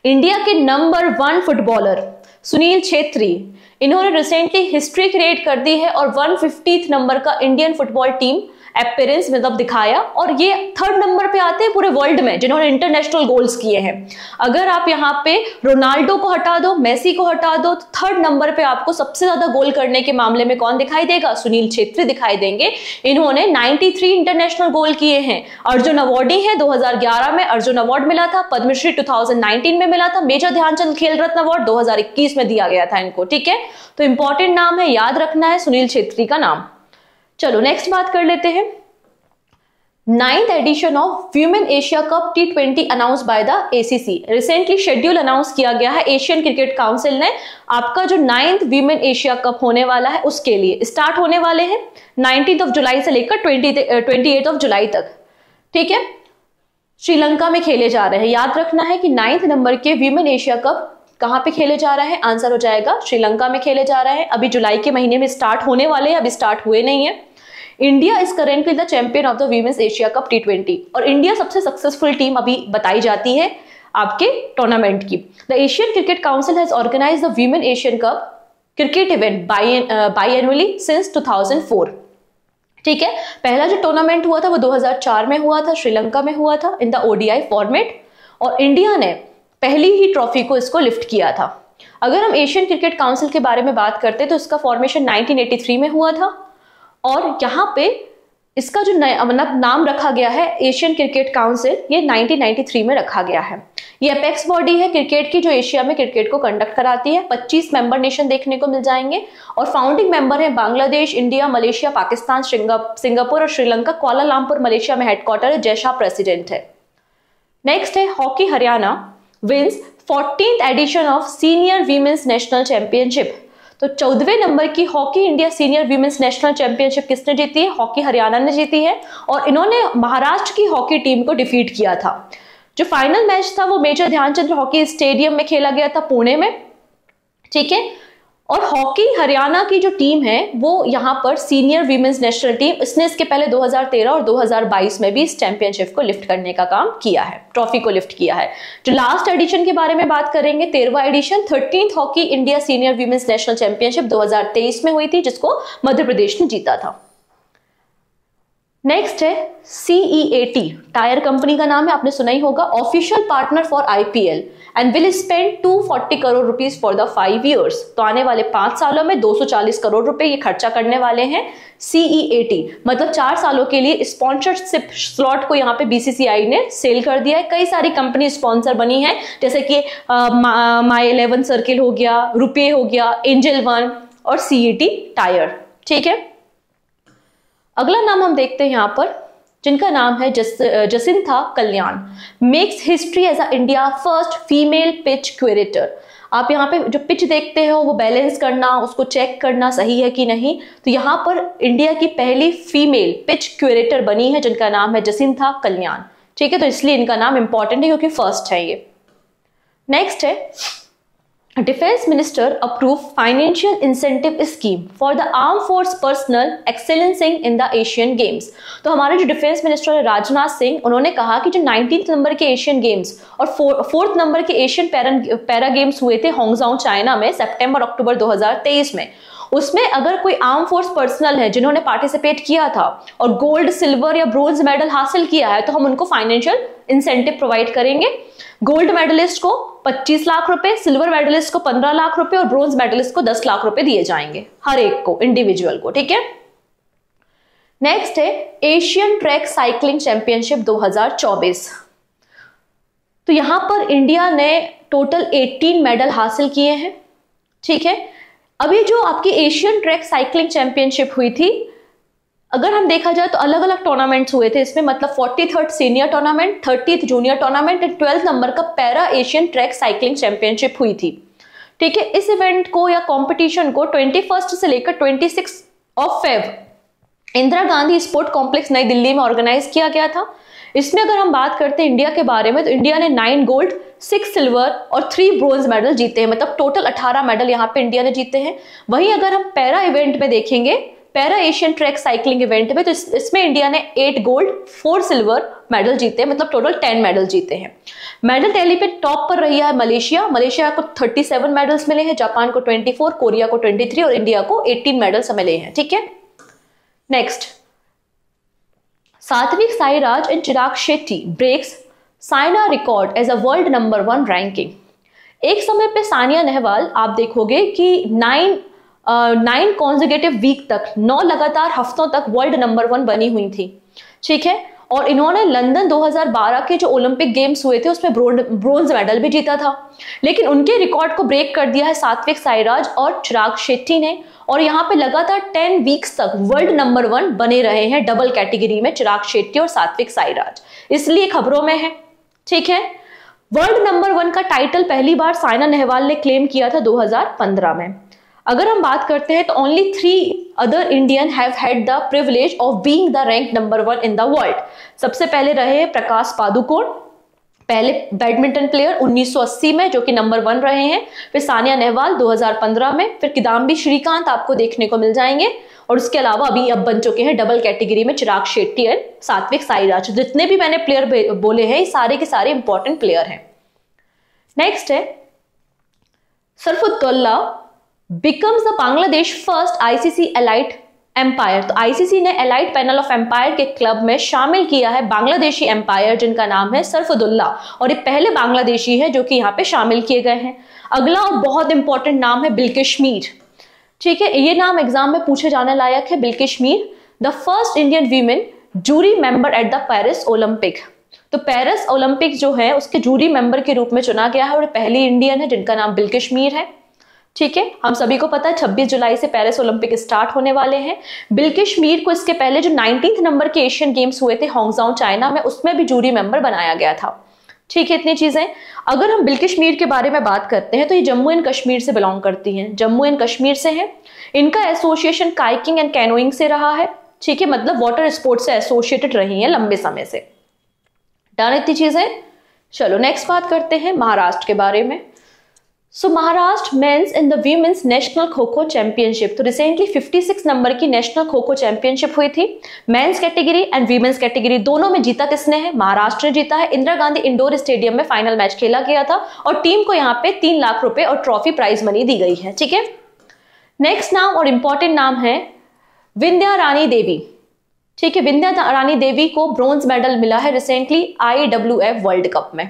India के नंबर 1 फुटबॉलर सुनील छेत्री। इन्होंने रिसेंटली हिस्ट्री क्रिएट कर दी है और 150th नंबर का इंडियन फुटबॉल टीम अपीयरेंस मतलब दिखाया, और ये 3rd नंबर पे आते हैं पूरे वर्ल्ड में जिन्होंने इंटरनेशनल गोल्स किए हैं। अगर आप यहाँ पे रोनाल्डो को हटा दो, मेसी को हटा दो, तो 3rd नंबर पे आपको सबसे ज्यादा गोल करने के मामले में कौन दिखाई देगा? सुनील छेत्री दिखाई देंगे। इन्होंने 93 इंटरनेशनल गोल किए हैं, अर्जुन अवार्डी है, 2011 में अर्जुन अवार्ड मिला था, पद्मश्री 2019 में मिला था, मेजर ध्यानचंद खेल रत्न अवार्ड 2021 में दिया गया था इनको। ठीक है, तो इंपॉर्टेंट नाम है, याद रखना है सुनील छेत्री का नाम। चलो नेक्स्ट बात कर लेते हैं। 9th edition of women Asia cup T20 announce by the ACC। Recently schedule announce किया गया है एशियन क्रिकेट काउंसिल ने। आपका जो 9th वीमेन एशिया कप होने वाला है उसके लिए स्टार्ट होने वाले हैं 19 जुलाई से लेकर 28 जुलाई तक। ठीक है, श्रीलंका में खेले जा रहे हैं। याद रखना है कि 9th नंबर के वीमेन एशिया कप कहां पे खेले जा रहे हैं? आंसर हो जाएगा श्रीलंका में खेले जा रहे हैं। अभी जुलाई के महीने में स्टार्ट होने वाले हैं, अभी स्टार्ट हुए नहीं है। India is currently the champion of the women's Asia cup T20 और इंडिया सबसे सक्सेसफुल टीम अभी बताई जाती है आपके टूर्नामेंट की। The Asian cricket council has organised the women Asian cup cricket event biannually since 2004। ठीक है, पहला जो टूर्नामेंट हुआ था वो 2004 में हुआ था, श्रीलंका में हुआ था इन द ODI फॉर्मेट, और इंडिया ने पहली ही ट्रॉफी को इसको लिफ्ट किया था। अगर हम एशियन क्रिकेट काउंसिल के बारे में बात करते तो इसका फॉर्मेशन 1983 में हुआ था, और यहाँ पे इसका जो नाम रखा गया है एशियन क्रिकेट काउंसिल, ये 1993 में रखा गया है। ये अपेक्स बॉडी है क्रिकेट की जो एशिया में क्रिकेट को कंडक्ट कराती है। 25 मेंबर नेशन देखने को मिल जाएंगे और फाउंडिंग मेंबर है Bangladesh, India, Malaysia, Pakistan, Singapore और श्रीलंका। कुआलालंपुर मलेशिया में हेडक्वार्टर है, जयशाह प्रेसिडेंट है। नेक्स्ट है hockey Haryana wins 14th edition of senior women's national championship. तो 14वें नंबर की hockey India senior women's national championship किसने जीती है? हॉकी हरियाणा ने जीती है, और इन्होंने महाराष्ट्र की हॉकी टीम को डिफीट किया था। जो फाइनल मैच था वो मेजर ध्यानचंद हॉकी स्टेडियम में खेला गया था, पुणे में। ठीक है, और हॉकी हरियाणा की जो टीम है वो यहाँ पर सीनियर वीमेंस नेशनल टीम, इसने इसके पहले 2013 और 2022 में भी इस चैंपियनशिप को लिफ्ट करने का काम किया है, ट्रॉफी को लिफ्ट किया है। जो लास्ट एडिशन के बारे में बात करेंगे 13वां edition 13th hockey India senior women's national championship 2023 में हुई थी, जिसको मध्य प्रदेश ने जीता था। नेक्स्ट है CEAT, टायर कंपनी का नाम है, आपने सुना ही होगा। Official partner for IPL and will spend 240 crore rupees for the 5 years। तो आने वाले 5 सालों में 240 करोड़ रुपए ये खर्चा करने वाले हैं। CEAT मतलब 4 सालों के लिए स्पॉन्सरशिप स्लॉट को यहाँ पे BCCI ने सेल कर दिया है। कई सारी कंपनी स्पॉन्सर बनी है, जैसे कि माई 11 सर्किल हो गया, रुपये हो गया, एंजल वन और CET टायर। ठीक है, अगला नाम हम देखते हैं यहाँ पर, जिनका नाम है Jacintha Kalyan. Makes history as a India first female pitch curator. आप यहाँ पे जो पिच देखते हो वो बैलेंस करना, उसको चेक करना सही है कि नहीं, तो यहाँ पर इंडिया की पहली फीमेल पिच क्यूरेटर बनी है जिनका नाम है जसिंथा कल्याण। ठीक है, तो इसलिए इनका नाम इंपॉर्टेंट है क्योंकि फर्स्ट है ये। नेक्स्ट है defence minister approve financial incentive scheme for the arm force personnel excelling in the Asian games. तो हमारे जो डिफेंस मिनिस्टर है राजनाथ सिंह, उन्होंने कहा कि जो 19th नंबर के एशियन गेम्स और 4th नंबर के एशियन पैरा गेम्स हुए थे होंगजाओ चाइना में सितंबर-अक्टूबर 2023 में, उसमें अगर कोई आर्म फोर्स पर्सनल है जिन्होंने पार्टिसिपेट किया था और गोल्ड, सिल्वर या ब्रोंज मेडल हासिल किया है, तो हम उनको फाइनेंशियल इंसेंटिव प्रोवाइड करेंगे। गोल्ड मेडलिस्ट को 25 लाख रुपए, सिल्वर मेडलिस्ट को 15 लाख रुपए और ब्रोंज मेडलिस्ट को 10 लाख रुपए दिए जाएंगे, हर एक को, इंडिविजुअल को। ठीक है, नेक्स्ट है एशियन ट्रैक साइकिलिंग चैंपियनशिप 2024। तो यहां पर इंडिया ने टोटल 18 मेडल हासिल किए हैं। ठीक है, अभी जो आपकी एशियन ट्रैक साइकिलिंग चैंपियनशिप हुई थी, अगर हम देखा जाए तो अलग अलग टूर्नामेंट्स हुए थे इसमें, मतलब 43rd senior tournament, 30th junior tournament and 12th number का para Asian track cycling championship हुई थी। ठीक है, इस इवेंट को या कंपटीशन को 21 से लेकर 26 Feb Indira Gandhi sport complex नई दिल्ली में ऑर्गेनाइज किया गया था। इसमें अगर हम बात करते हैं इंडिया के बारे में, तो इंडिया ने 9 गोल्ड, 6 सिल्वर और 3 ब्रोंज मेडल जीते हैं, मतलब टोटल 18 मेडल यहाँ पे इंडिया ने जीते हैं। वहीं अगर हम पैरा इवेंट में देखेंगे, para Asian track cycling event में, तो इसमें इंडिया ने 8 गोल्ड, 4 सिल्वर मेडल जीते हैं, मतलब टोटल 10 मेडल जीते हैं। मेडल टैली पे टॉप पर रही है मलेशिया को 37 मेडल्स मिले हैं, जापान को 24, कोरिया को 23 और इंडिया को 18 मेडल्स मिले हैं। ठीक है, next, Satwik Sairaj and Chirag Shetty breaks Saina record as a world number 1 ranking. एक समय पे सानिया नेहवाल, आप देखोगे कि 9 कॉन्जिक्यूटिव वीक तक, 9 लगातार हफ्तों तक वर्ल्ड नंबर 1 बनी हुई थी। ठीक है, और इन्होंने लंदन 2012 के जो ओलंपिक गेम्स हुए थे उसमें ब्रोंज मेडल भी जीता था, लेकिन उनके रिकॉर्ड को ब्रेक कर दिया है सात्विक साईराज और चिराग शेट्टी ने, और यहाँ पे लगातार 10 वीक्स तक वर्ल्ड नंबर 1 बने रहे हैं डबल कैटेगरी में चिराग शेट्टी और सात्विक साईराज, इसलिए खबरों में है। ठीक है, वर्ल्ड नंबर 1 का टाइटल पहली बार साइना नेहवाल ने क्लेम किया था 2015 में। अगर हम बात करते हैं तो only 3 other Indian have had the privilege of being the rank number 1 in the world. सबसे पहले रहे प्रकाश पादुकोण, पहले बैडमिंटन प्लेयर 1980 में जो कि नंबर 1 रहे हैं, फिर सानिया नेहवाल 2015 में, फिर किदाम्बी श्रीकांत आपको देखने को मिल जाएंगे, और उसके अलावा अभी अब बन चुके हैं डबल कैटेगरी में चिराग शेट्टी और सात्विक साईराज। जितने भी मैंने प्लेयर बोले हैं, ये सारे के सारे इंपॉर्टेंट प्लेयर हैं। नेक्स्ट है Sharfuddoula becomes the Bangladesh first ICC elite umpire. तो आईसीसी ने एलाइट पैनल ऑफ एम्पायर के क्लब में शामिल किया है बांग्लादेशी एम्पायर जिनका नाम है सरफुद्दौला, और ये पहले बांग्लादेशी है जो कि यहाँ पे शामिल किए गए हैं। अगला और बहुत इंपॉर्टेंट नाम है बिल्किश मीर। ठीक है, ये नाम एग्जाम में पूछे जाने लायक है, Bilkis Mir, the first Indian women jury member at the Paris Olympic. तो पेरिस ओलंपिक जो है उसके जूरी मेंबर के रूप में चुना गया है, और पहली इंडियन है जिनका नाम बिल्किश मीर है। ठीक है, हम सभी को पता है 26 जुलाई से पेरिस ओलंपिक स्टार्ट होने वाले हैं। बिल्किश मीर को इसके पहले जो 19th नंबर के एशियन गेम्स हुए थे हांगझाऊ चाइना में, उसमें भी जूरी मेंबर बनाया गया था। ठीक है, इतनी चीजें। अगर हम बिल्किश मीर के बारे में बात करते हैं तो ये जम्मू एंड कश्मीर से बिलोंग करती हैं, जम्मू एंड कश्मीर से है। इनका एसोसिएशन काइकिंग एंड कैनोइंग से रहा है। ठीक है, मतलब वाटर स्पोर्ट्स से एसोसिएटेड रही है लंबे समय से। डन इतनी चीजें। चलो नेक्स्ट बात करते हैं महाराष्ट्र के बारे में। So Maharashtra men's in the women's national kho kho championship. तो रिसेंटली 56 नंबर की नेशनल खो खो चैंपियनशिप हुई थी। Men's category and women's category दोनों में जीता किसने है? महाराष्ट्र ने जीता है। इंदिरा गांधी इंडोर स्टेडियम में फाइनल मैच खेला गया था और टीम को यहाँ पे 3 लाख रुपए और ट्रॉफी प्राइज मनी दी गई है। ठीक है, नेक्स्ट नाम और इंपॉर्टेंट नाम है विंध्या रानी देवी। ठीक है, विंध्या रानी देवी को ब्रॉन्ज मेडल मिला है रिसेंटली IWF वर्ल्ड कप में।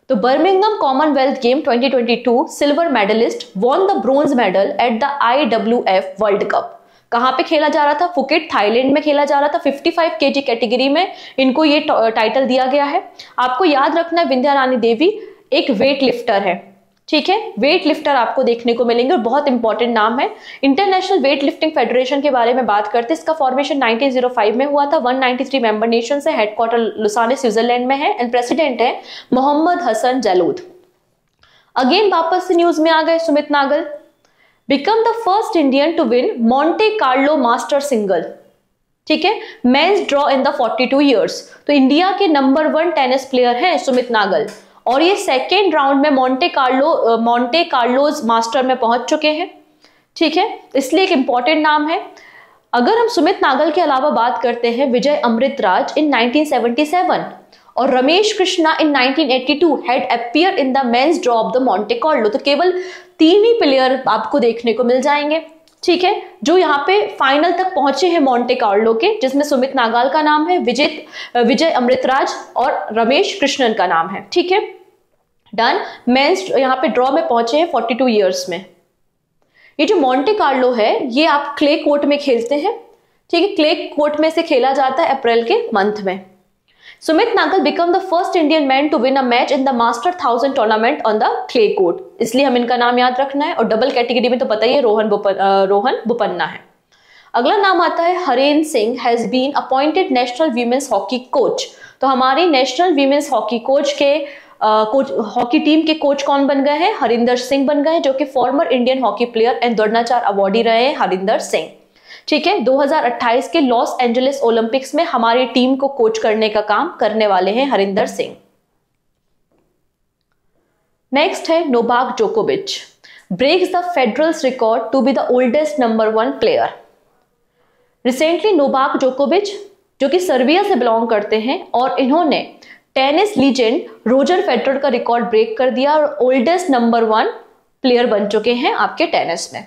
तो Birmingham Commonwealth game 2022 silver medalist won the bronze medal at the IWF world cup. कहां पे खेला जा रहा था? फुकेट, थाईलैंड में खेला जा रहा था। 55 kg कैटेगरी में इनको ये टाइटल दिया गया है। आपको याद रखना है विंध्या रानी देवी एक वेट लिफ्टर है। ठीक है, वेट लिफ्टर आपको देखने को मिलेंगे और बहुत इंपॉर्टेंट नाम है। इंटरनेशनल वेट लिफ्टिंग फेडरेशन के बारे में बात करते हैं, इसका फॉर्मेशन 1905 में हुआ था। 193 मेंबर नेशन है। हेडक्वार्टर लुसाने स्विट्जरलैंड में है एंड प्रेसिडेंट है मोहम्मद हसन जलूद। अगेन वापस से न्यूज में आ गए Sumit Nagal. Become the first Indian to win Monte Carlo master single. ठीक है, men's draw in the 42 years. तो इंडिया के नंबर 1 टेनिस प्लेयर हैं सुमित नागल और ये सेकेंड राउंड में मॉन्टे कार्लोज मास्टर में पहुंच चुके हैं। ठीक है, इसलिए एक इंपॉर्टेंट नाम है। अगर हम सुमित नागल के अलावा बात करते हैं, विजय अमृतराज इन 1977 और Ramesh Krishna in 1982 had appear in the men's draw of the Monte Carlo. तो केवल 3 ही प्लेयर आपको देखने को मिल जाएंगे। ठीक है, जो यहाँ पे फाइनल तक पहुंचे हैं मोंटे कार्लो के, जिसमें सुमित नागाल का नाम है, विजय अमृतराज और रमेश कृष्णन का नाम है। ठीक है, डन। मेंस यहाँ पे ड्रॉ में पहुंचे हैं 42 इयर्स में। ये जो मोंटे कार्लो है ये आप क्ले कोर्ट में खेलते हैं। ठीक है, क्ले कोर्ट में से खेला जाता है अप्रैल के मंथ में। Sumit Nagal become the first Indian man to win a match in the master 1000 tournament on the clay court, इसलिए हम इनका नाम याद रखना है। और डबल कैटेगरी में तो पता ही है रोहन बोपन्ना है। अगला नाम आता है Haren Singh has been appointed national women's hockey coach. तो हमारी नेशनल वीमेंस हॉकी कोच के हॉकी टीम के कोच कौन बन गए हैं? हरिंदर सिंह बन गए हैं, जो कि former Indian hockey player and Dronacharya awardee रहे हैं हरिंदर सिंह। ठीक है, 2028 के लॉस एंजलिस ओलंपिक्स में हमारी टीम को कोच करने का काम करने वाले हैं हरिंदर सिंह। नेक्स्ट है नोवाक जोकोविच breaks the Federer's record to be the oldest number 1 player. Recently Novak जोकोविच, जो कि सर्बिया से बिलोंग करते हैं, और इन्होंने टेनिस लीजेंड रोजर फेडरर का रिकॉर्ड ब्रेक कर दिया और ओल्डेस्ट नंबर 1 प्लेयर बन चुके हैं आपके टेनिस में।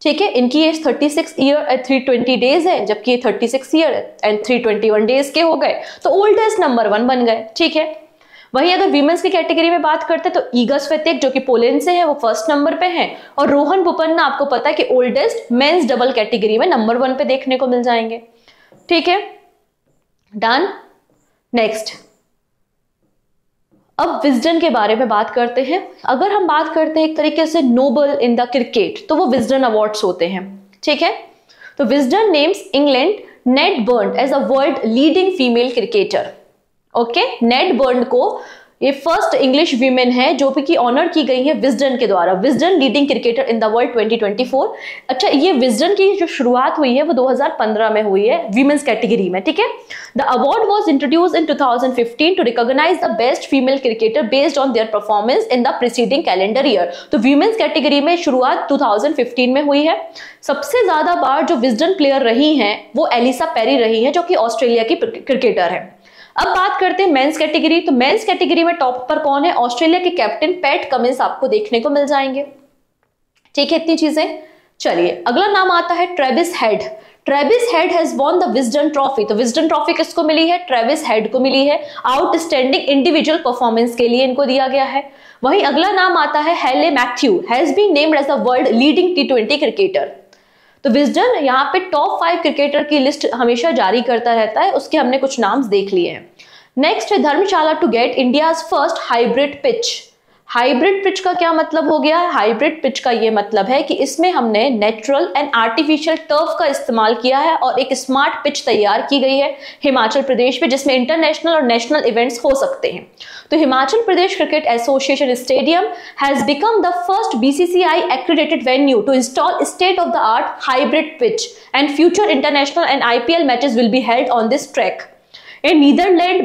ठीक है, इनकी एज 36 ईयर एंड 320 डेज है, जबकि 36 ईयर एंड 321 डेज के हो गए, तो ओल्डेस्ट नंबर 1 बन गए। ठीक है, वहीं अगर वीमेंस की कैटेगरी में बात करते हैं तो ईगा स्वितेक, जो कि पोलैंड से है, वो फर्स्ट नंबर पे हैं, और रोहन बोपन्ना आपको पता है कि ओल्डेस्ट मेंस डबल कैटेगरी में नंबर 1 पे देखने को मिल जाएंगे। ठीक है, डन। नेक्स्ट, अब विजडन के बारे में बात करते हैं। अगर हम बात करते हैं एक तरीके से नोबल इन द क्रिकेट, तो वो विजडन अवार्ड्स होते हैं। ठीक है, तो Wisden names England Nat Brunt as a world leading female cricketer. Okay, Nat Brunt को ये फर्स्ट इंग्लिश वीमेन है जो भी की ऑनर की गई है विजडन के द्वारा, Wisden leading cricketer in the world 2024। अच्छा, ये विजडन की जो शुरुआत हुई है वो 2015 में हुई है वीमेंस कैटेगरी में। ठीक है, the award was introduced in 2015 to recognise the best female cricketer based on their performance in the preceding calendar year. तो वीमेंस कैटेगरी में शुरुआत 2015 में हुई है। सबसे ज्यादा बार जो विजडन प्लेयर रही हैं वो एलिसा पेरी रही हैं, जो कि ऑस्ट्रेलिया की क्रिकेटर है। अब बात करते हैं मेंस कैटेगरी। तो मेंस कैटेगरी में टॉप पर कौन है? ऑस्ट्रेलिया के कैप्टन पैट कमिंस आपको देखने को मिल जाएंगे। ठीक है, इतनी चीजें। चलिए, अगला नाम आता है Travis head. Travis head has won the Wisden trophy. तो विजडन ट्रॉफी किसको मिली है? ट्रेविस हेड को मिली है। आउटस्टैंडिंग इंडिविजुअल परफॉर्मेंस के लिए इनको दिया गया है। वहीं अगला नाम आता है Hayley Matthews has been named as the world leading T20 cricketer. तो विजडन यहाँ पे टॉप 5 क्रिकेटर की लिस्ट हमेशा जारी करता रहता है, उसके हमने कुछ नाम देख लिए हैं। नेक्स्ट है Dharamshala to get India's first hybrid pitch. Hybrid pitch का क्या मतलब हो गया? हाइब्रिड पिच का ये मतलब है कि इसमें हमने नेचुरल एंड आर्टिफिशियल टर्फ का इस्तेमाल किया है और एक स्मार्ट पिच तैयार की गई है हिमाचल प्रदेश में, जिसमें इंटरनेशनल और नेशनल इवेंट्स हो सकते हैं। तो Himachal Pradesh cricket association stadium has become the first BCCI accredited venue to install state of the art hybrid pitch and future international and IPL matches will be held on this track। Netherland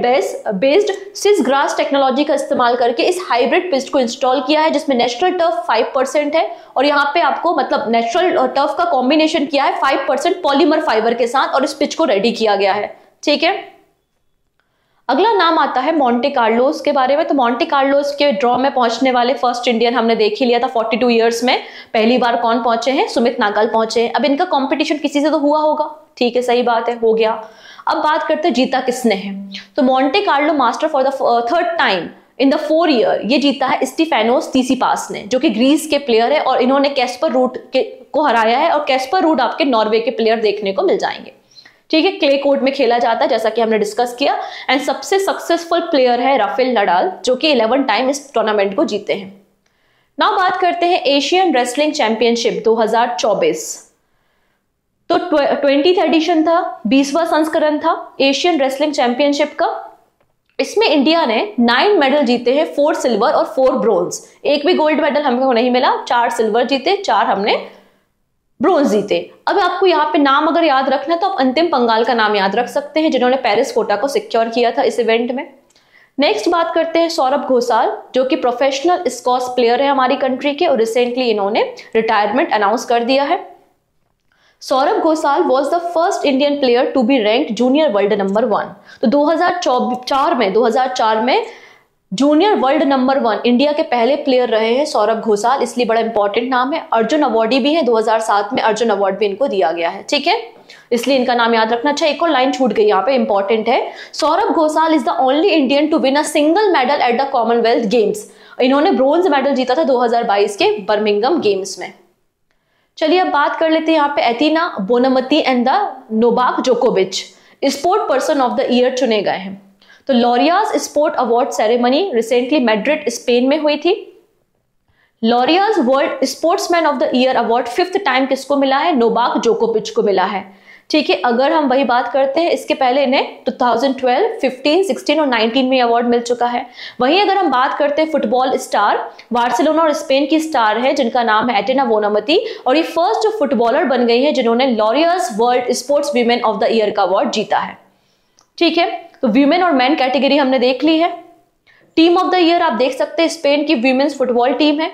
based SIS grass technology का इस्तेमाल करके इस hybrid pitch को install किया है, जिसमें natural turf 5% है और यहाँ पे आपको मतलब नेचुरल टर्फ का कॉम्बिनेशन किया है 5% पॉलीमर फाइबर के साथ और इस पिच को रेडी किया गया है। ठीक है, अगला नाम आता है मोंटे कार्लोस के बारे में। तो मोंटे कार्लोस के ड्रॉ में पहुंचने वाले फर्स्ट इंडियन हमने देख ही लिया था 42 इयर्स में। पहली बार कौन पहुंचे हैं? सुमित नागल पहुंचे हैं। अब इनका कंपटीशन किसी से तो हुआ होगा, ठीक है, सही बात है, हो गया। अब बात करते हैं जीता किसने है। तो Monte Carlo master for the third time in the 4 year ये जीता है स्टीफेनोस तीसीपास ने, जो कि ग्रीस के प्लेयर है और इन्होंने कैस्पर रूड को हराया है। और कैस्पर रूड आपके नॉर्वे के प्लेयर देखने को मिल जाएंगे। ठीक है, क्ले कोर्ट में खेला जाता है जैसा कि हमने डिस्कस किया। एंड सबसे सक्सेसफुल प्लेयर है राफेल नडाल, जो कि 11 टाइम इस टूर्नामेंट को जीते हैं। नाउ बात करते हैं एशियन रेसलिंग चैंपियनशिप 2024। तो 20th एडिशन था, 20वां संस्करण था एशियन रेसलिंग चैंपियनशिप का। इसमें इंडिया ने 9 मेडल जीते हैं, 4 सिल्वर और 4 ब्रोंज। एक भी गोल्ड मेडल हमको नहीं मिला। 4 सिल्वर जीते, 4 हमने ब्रोंज जीते। अब आपको यहाँ पे नाम अगर याद रखना है तो आप अंतिम पंगाल का नाम याद रख सकते हैं, जिन्होंने पेरिस कोटा को सिक्योर किया था इस इवेंट में। नेक्स्ट बात करते हैं सौरभ घोषाल, जो कि प्रोफेशनल स्क्वॉश प्लेयर है हमारी कंट्री के और रिसेंटली इन्होंने रिटायरमेंट अनाउंस कर दिया है। Saurav Ghosal was the first Indian player to be ranked junior world number 1। तो 2004 में जूनियर वर्ल्ड नंबर 1 इंडिया के पहले प्लेयर रहे हैं सौरभ घोषाल, इसलिए बड़ा इंपॉर्टेंट नाम है। अर्जुन अवार्डी भी है, 2007 में अर्जुन अवार्ड भी इनको दिया गया है, ठीक है, इसलिए इनका नाम याद रखना। अच्छा, एक और लाइन छूट गई यहाँ पे, इंपॉर्टेंट है। Saurav Ghosal is the only Indian to win a single medal at the Commonwealth games. इन्होंने ब्रोंज मेडल जीता था 2022 के बर्मिंघम गेम्स में। चलिए अब बात कर लेते हैं यहाँ पे Aitana Bonmati and the Novak जोकोविच sport person of the year चुने गए हैं। तो Laureus sport award ceremony recently Madrid Spain में हुई थी। Laureus world sportsman of the year award 5th time किसको मिला है? नोवाक जोकोविच को मिला है, ठीक है। अगर हम वही बात करते हैं, इसके पहले इन्हें 2012, 15, 16 और 19 में अवार्ड मिल चुका है। वहीं अगर हम बात करते हैं फुटबॉल स्टार, बार्सिलोना और स्पेन की स्टार है जिनका नाम है एथीना बोनामती, और ये फर्स्ट फुटबॉलर बन गई है जिन्होंने Laureus world sports women of the year का अवार्ड जीता है, ठीक है। तो वीमेन और मैन कैटेगरी हमने देख ली है। टीम ऑफ द ईयर आप देख सकते हैं स्पेन की वीमेन्स फुटबॉल टीम है,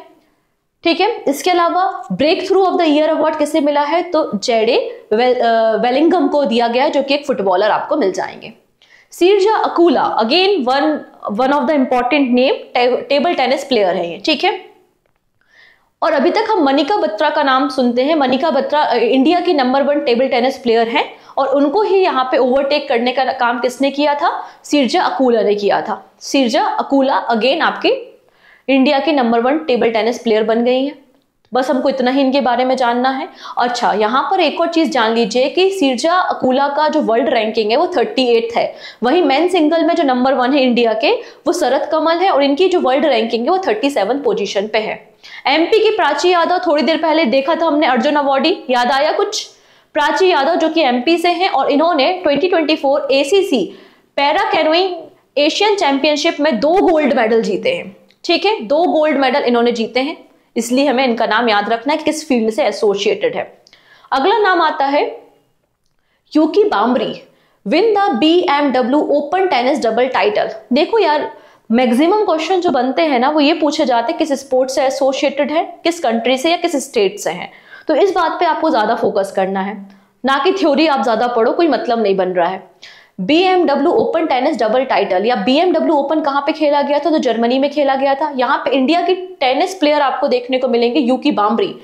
ठीक है। इसके अलावा breakthrough of the year award किसे मिला है? तो जेडे वेलिंगम को दिया गया है, जो कि एक फुटबॉलर आपको मिल जाएंगे। Sreeja Akula again one of the important name, table tennis player है ये, ठीक है। और अभी तक हम मनिका बत्रा का नाम सुनते हैं। मनिका बत्रा इंडिया की नंबर 1 टेबल टेनिस प्लेयर हैं और उनको ही यहाँ पे ओवरटेक करने का काम किसने किया था? सीरजा अकूला ने किया था। सीरजा अकूला अगेन आपकी इंडिया की नंबर 1 टेबल टेनिस प्लेयर बन गई है। बस हमको इतना ही इनके बारे में जानना है। अच्छा, यहाँ पर एक और चीज जान लीजिए कि सीरजा अकूला का जो वर्ल्ड रैंकिंग है वो 38 है। वहीं मेन सिंगल में जो नंबर 1 है इंडिया के वो शरद कमल है और इनकी जो वर्ल्ड रैंकिंग है वो 37 पोजीशन पे है। एमपी की प्राची यादव, थोड़ी देर पहले देखा था हमने अर्जुन अवार्डी, याद आया कुछ? प्राची यादव जो कि एमपी से हैं और इन्होंने 2024 ACC para canoeing Asian championship में 2 गोल्ड मेडल जीते हैं, ठीक है। 2 गोल्ड मेडल इन्होंने जीते हैं, इसलिए हमें इनका नाम याद रखना है कि किस फील्ड से एसोसिएटेड है। अगला नाम आता है Yuki Bhambri, win the BMW open tennis double title. देखो यार, मैक्सिमम क्वेश्चन जो बनते हैं ना वो ये पूछे जाते हैं किस स्पोर्ट से एसोसिएटेड है, किस कंट्री से या किस स्टेट से है। तो इस बात पे आपको ज्यादा फोकस करना है, ना कि थ्योरी आप ज्यादा पढ़ो, कोई मतलब नहीं बन रहा है। BMW open tennis double title या BMW ओपन कहाँ पे खेला गया था? तो जर्मनी में खेला गया था। यहाँ पे इंडिया की टेनिस प्लेयर आपको देखने को मिलेंगे यूकी बाम्बरी।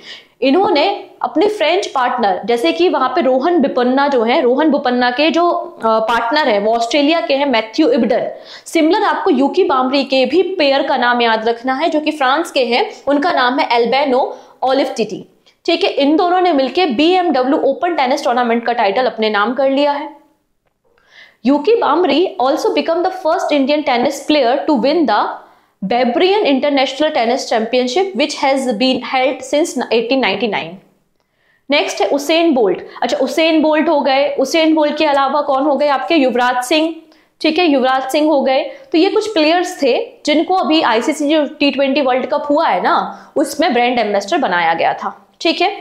इन्होंने अपने फ्रेंच पार्टनर, जैसे कि वहां पे रोहन बोपन्ना जो है, रोहन बोपन्ना के जो पार्टनर है वो ऑस्ट्रेलिया के हैं मैथ्यू इब्डन। सिमिलर आपको यूकी बाम्बरी के भी पेयर का नाम याद रखना है जो कि फ्रांस के हैं, उनका नाम है एल्बेनो ओलिवटिटी, ठीक है। इन दोनों ने मिलकर BMW ओपन टेनिस टूर्नामेंट का टाइटल अपने नाम कर लिया है। Yuki Bamri also became the first Indian tennis player to win the Bavarian International Tennis Championship, which has been held since 1899. Next है उसेन बोल्ट। अच्छा, उसेन बोल्ट हो गए। उसेन बोल्ट के अलावा कौन हो गए आपके? युवराज सिंह, ठीक है, युवराज सिंह हो गए। तो ये कुछ प्लेयर्स थे जिनको अभी ICC जो T20 वर्ल्ड कप हुआ है ना, उसमें ब्रांड एम्बेसडर बनाया गया था, ठीक है।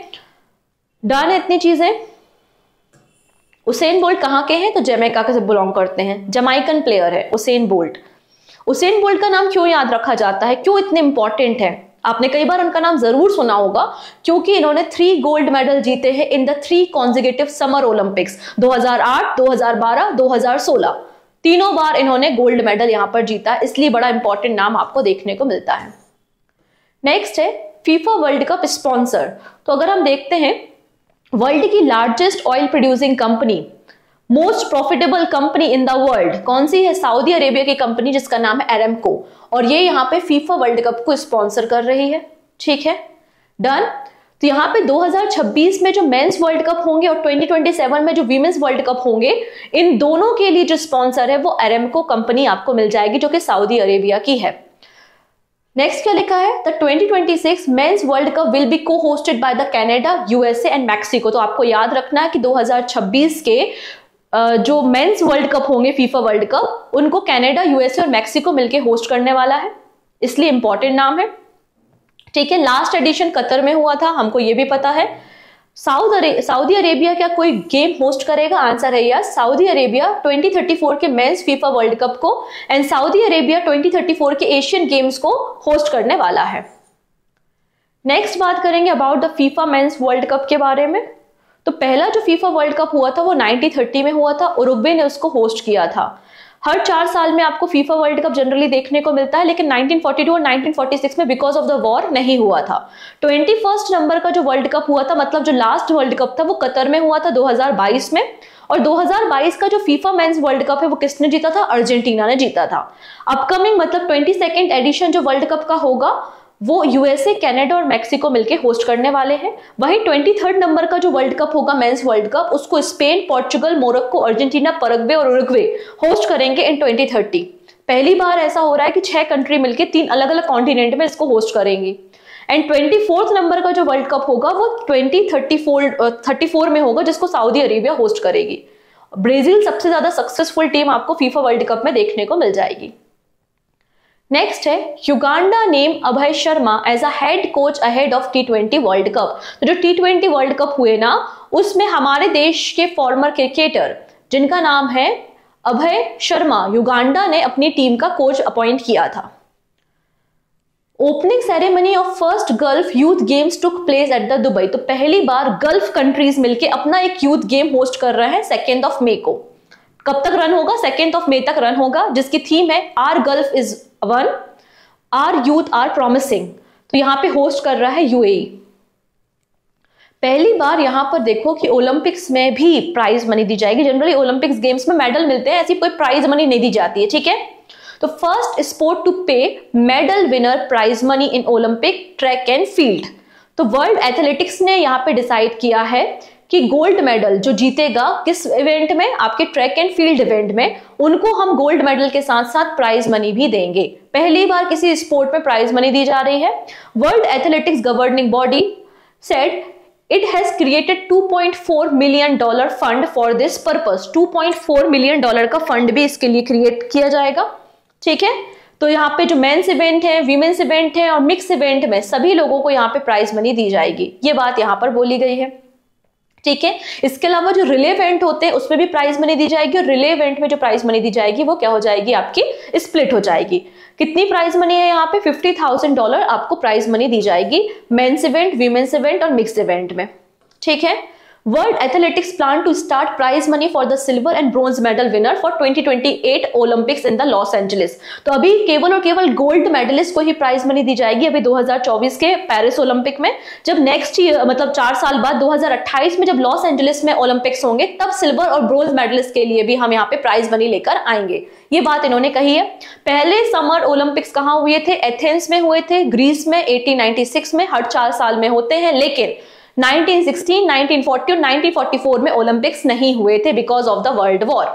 डन है इतनी चीजें। उसेन बोल्ट कहाँ के हैं? तो जमैका से बिलोंग करते हैं, जमाइकन प्लेयर है उसेन बोल्ट। उसेन बोल्ट का नाम क्यों याद रखा जाता है, क्यों इतने इंपॉर्टेंट है? आपने कई बार उनका नाम जरूर सुना होगा क्योंकि इन्होंने 3 गोल्ड मेडल जीते हैं in the 3 consecutive summer Olympics 2008, 2012, 2016। तीनों बार इन्होंने गोल्ड मेडल यहां पर जीता, इसलिए बड़ा इंपॉर्टेंट नाम आपको देखने को मिलता है। नेक्स्ट है फीफा वर्ल्ड कप स्पॉन्सर। तो अगर हम देखते हैं वर्ल्ड की largest oil producing company, most profitable company in the world कौन सी है? सऊदी अरेबिया की कंपनी जिसका नाम है एरामको, और ये यहाँ पे फीफा वर्ल्ड कप को स्पॉन्सर कर रही है, ठीक है। डन। तो यहाँ पे 2026 में जो मेंस वर्ल्ड कप होंगे और 2027 में जो वीमेंस वर्ल्ड कप होंगे, इन दोनों के लिए जो स्पॉन्सर है वो एरामको कंपनी आपको मिल जाएगी जो कि सऊदी अरेबिया की है। नेक्स्ट क्या लिखा है? The 2026 men's world cup will be cohosted by the Canada, USA and Mexico. तो आपको याद रखना है कि 2026 के जो मेंस वर्ल्ड कप होंगे फीफा वर्ल्ड कप, उनको कनाडा, USA और मैक्सिको मिलके होस्ट करने वाला है, इसलिए इंपॉर्टेंट नाम है, ठीक है। लास्ट एडिशन कतर में हुआ था, हमको ये भी पता है। सऊदी अरेबिया क्या कोई गेम होस्ट करेगा? आंसर है यस। सऊदी अरेबिया 2034 के मेंस फीफा वर्ल्ड कप को एंड सऊदी अरेबिया 2034 के एशियन गेम्स को होस्ट करने वाला है। नेक्स्ट बात करेंगे about the FIFA mains world cup के बारे में। तो पहला जो फीफा वर्ल्ड कप हुआ था वो 1930 में हुआ था, उरुग्वे ने उसको होस्ट किया था। हर 4 साल में आपको फीफा वर्ल्ड कप जनरली देखने को मिलता है, लेकिन 1942 और 1946 में बिकॉज ऑफ द वॉर नहीं हुआ था। 21 नंबर का जो वर्ल्ड कप हुआ था, मतलब जो लास्ट वर्ल्ड कप था, वो कतर में हुआ था 2022 में। और 2022 का जो फीफा मेंस वर्ल्ड कप है वो किसने जीता था? अर्जेंटीना ने जीता था। अपकमिंग मतलब 22nd एडिशन जो वर्ल्ड कप का होगा वो यूएसए, कनाडा और मैक्सिको मिलके होस्ट करने वाले हैं। वहीं 23rd नंबर का जो वर्ल्ड कप होगा मेंस वर्ल्ड कप, उसको Spain, Portugal, Morocco, Argentina, Paraguay और उरुग्वे होस्ट करेंगे इन 2030। पहली बार ऐसा हो रहा है कि 6 कंट्री मिलके 3 अलग अलग कॉन्टिनेंट में इसको होस्ट करेंगी। एंड 24th नंबर का जो वर्ल्ड कप होगा वो 2034 में होगा, जिसको सऊदी अरेबिया होस्ट करेगी। ब्राजील सबसे ज्यादा सक्सेसफुल टीम आपको फीफा वर्ल्ड कप में देखने को मिल जाएगी। नेक्स्ट है Uganda name Abhay Sharma as a head coach ahead of T20 world cup. तो जो T20 वर्ल्ड कप हुए ना, उसमें हमारे देश के फॉर्मर क्रिकेटर जिनका नाम है अभय शर्मा, युगांडा ने अपनी टीम का कोच अपॉइंट किया था। Opening ceremony of first gulf youth games took place at the Dubai. तो पहली बार गल्फ कंट्रीज मिलके अपना एक यूथ गेम होस्ट कर रहे हैं 2 मई को। कब तक रन होगा? 2 मई तक रन होगा, जिसकी थीम है our gulf is one, our youth our promising. तो यहां पे होस्ट कर रहा है यूएई। पहली बार यहां पर देखो कि ओलंपिक्स में भी प्राइज मनी दी जाएगी। जनरली ओलंपिक्स गेम्स में मेडल मिलते हैं, ऐसी कोई प्राइज मनी नहीं दी जाती है, ठीक है। तो first sport to pay medal winner prize money in Olympic track and field. तो वर्ल्ड एथलेटिक्स ने यहाँ पे डिसाइड किया है कि गोल्ड मेडल जो जीतेगा किस इवेंट में? आपके ट्रैक एंड फील्ड इवेंट में, उनको हम गोल्ड मेडल के साथ साथ प्राइज मनी भी देंगे। पहली बार किसी स्पोर्ट में प्राइज मनी दी जा रही है। World athletics governing body said it has created $2.4 million fund for this purpose. $2.4 million का फंड भी इसके लिए क्रिएट किया जाएगा, ठीक है। तो यहाँ पे जो मेंस इवेंट है, वीमेंस इवेंट है और मिक्स इवेंट में सभी लोगों को यहाँ पे प्राइज मनी दी जाएगी, ये बात यहाँ पर बोली गई है, ठीक है। इसके अलावा जो रिले इवेंट होते हैं उसमें भी प्राइज मनी दी जाएगी, और रिले इवेंट में जो प्राइज मनी दी जाएगी वो क्या हो जाएगी? आपकी स्प्लिट हो जाएगी। कितनी प्राइज मनी है यहाँ पे? $50,000 आपको प्राइज मनी दी जाएगी मेंस इवेंट, वीमेंस इवेंट और मिक्स इवेंट में, ठीक है। World athletics plan to start prize money for the silver and bronze medal winner for 2028 Olympics in the Los Angeles. तो अभी केवल और केवल गोल्ड मेडलिस्ट को ही प्राइज मनी दी जाएगी अभी 2024 के पेरिस ओलंपिक में। जब नेक्स्ट ईयर मतलब 4 साल बाद 2028 में जब लॉस एंजलिस में ओलंपिक्स होंगे, तब सिल्वर और ब्रोंज मेडलिस्ट के लिए भी हम यहाँ पे प्राइज मनी लेकर आएंगे, ये बात इन्होंने कही है। पहले समर ओलंपिक्स कहाँ हुए थे? एथेंस में हुए थे, ग्रीस में 1896 में। हर 4 साल में होते हैं, लेकिन 1916, 1940 और 1944 में ओलंपिक्स नहीं हुए थे because of the world war.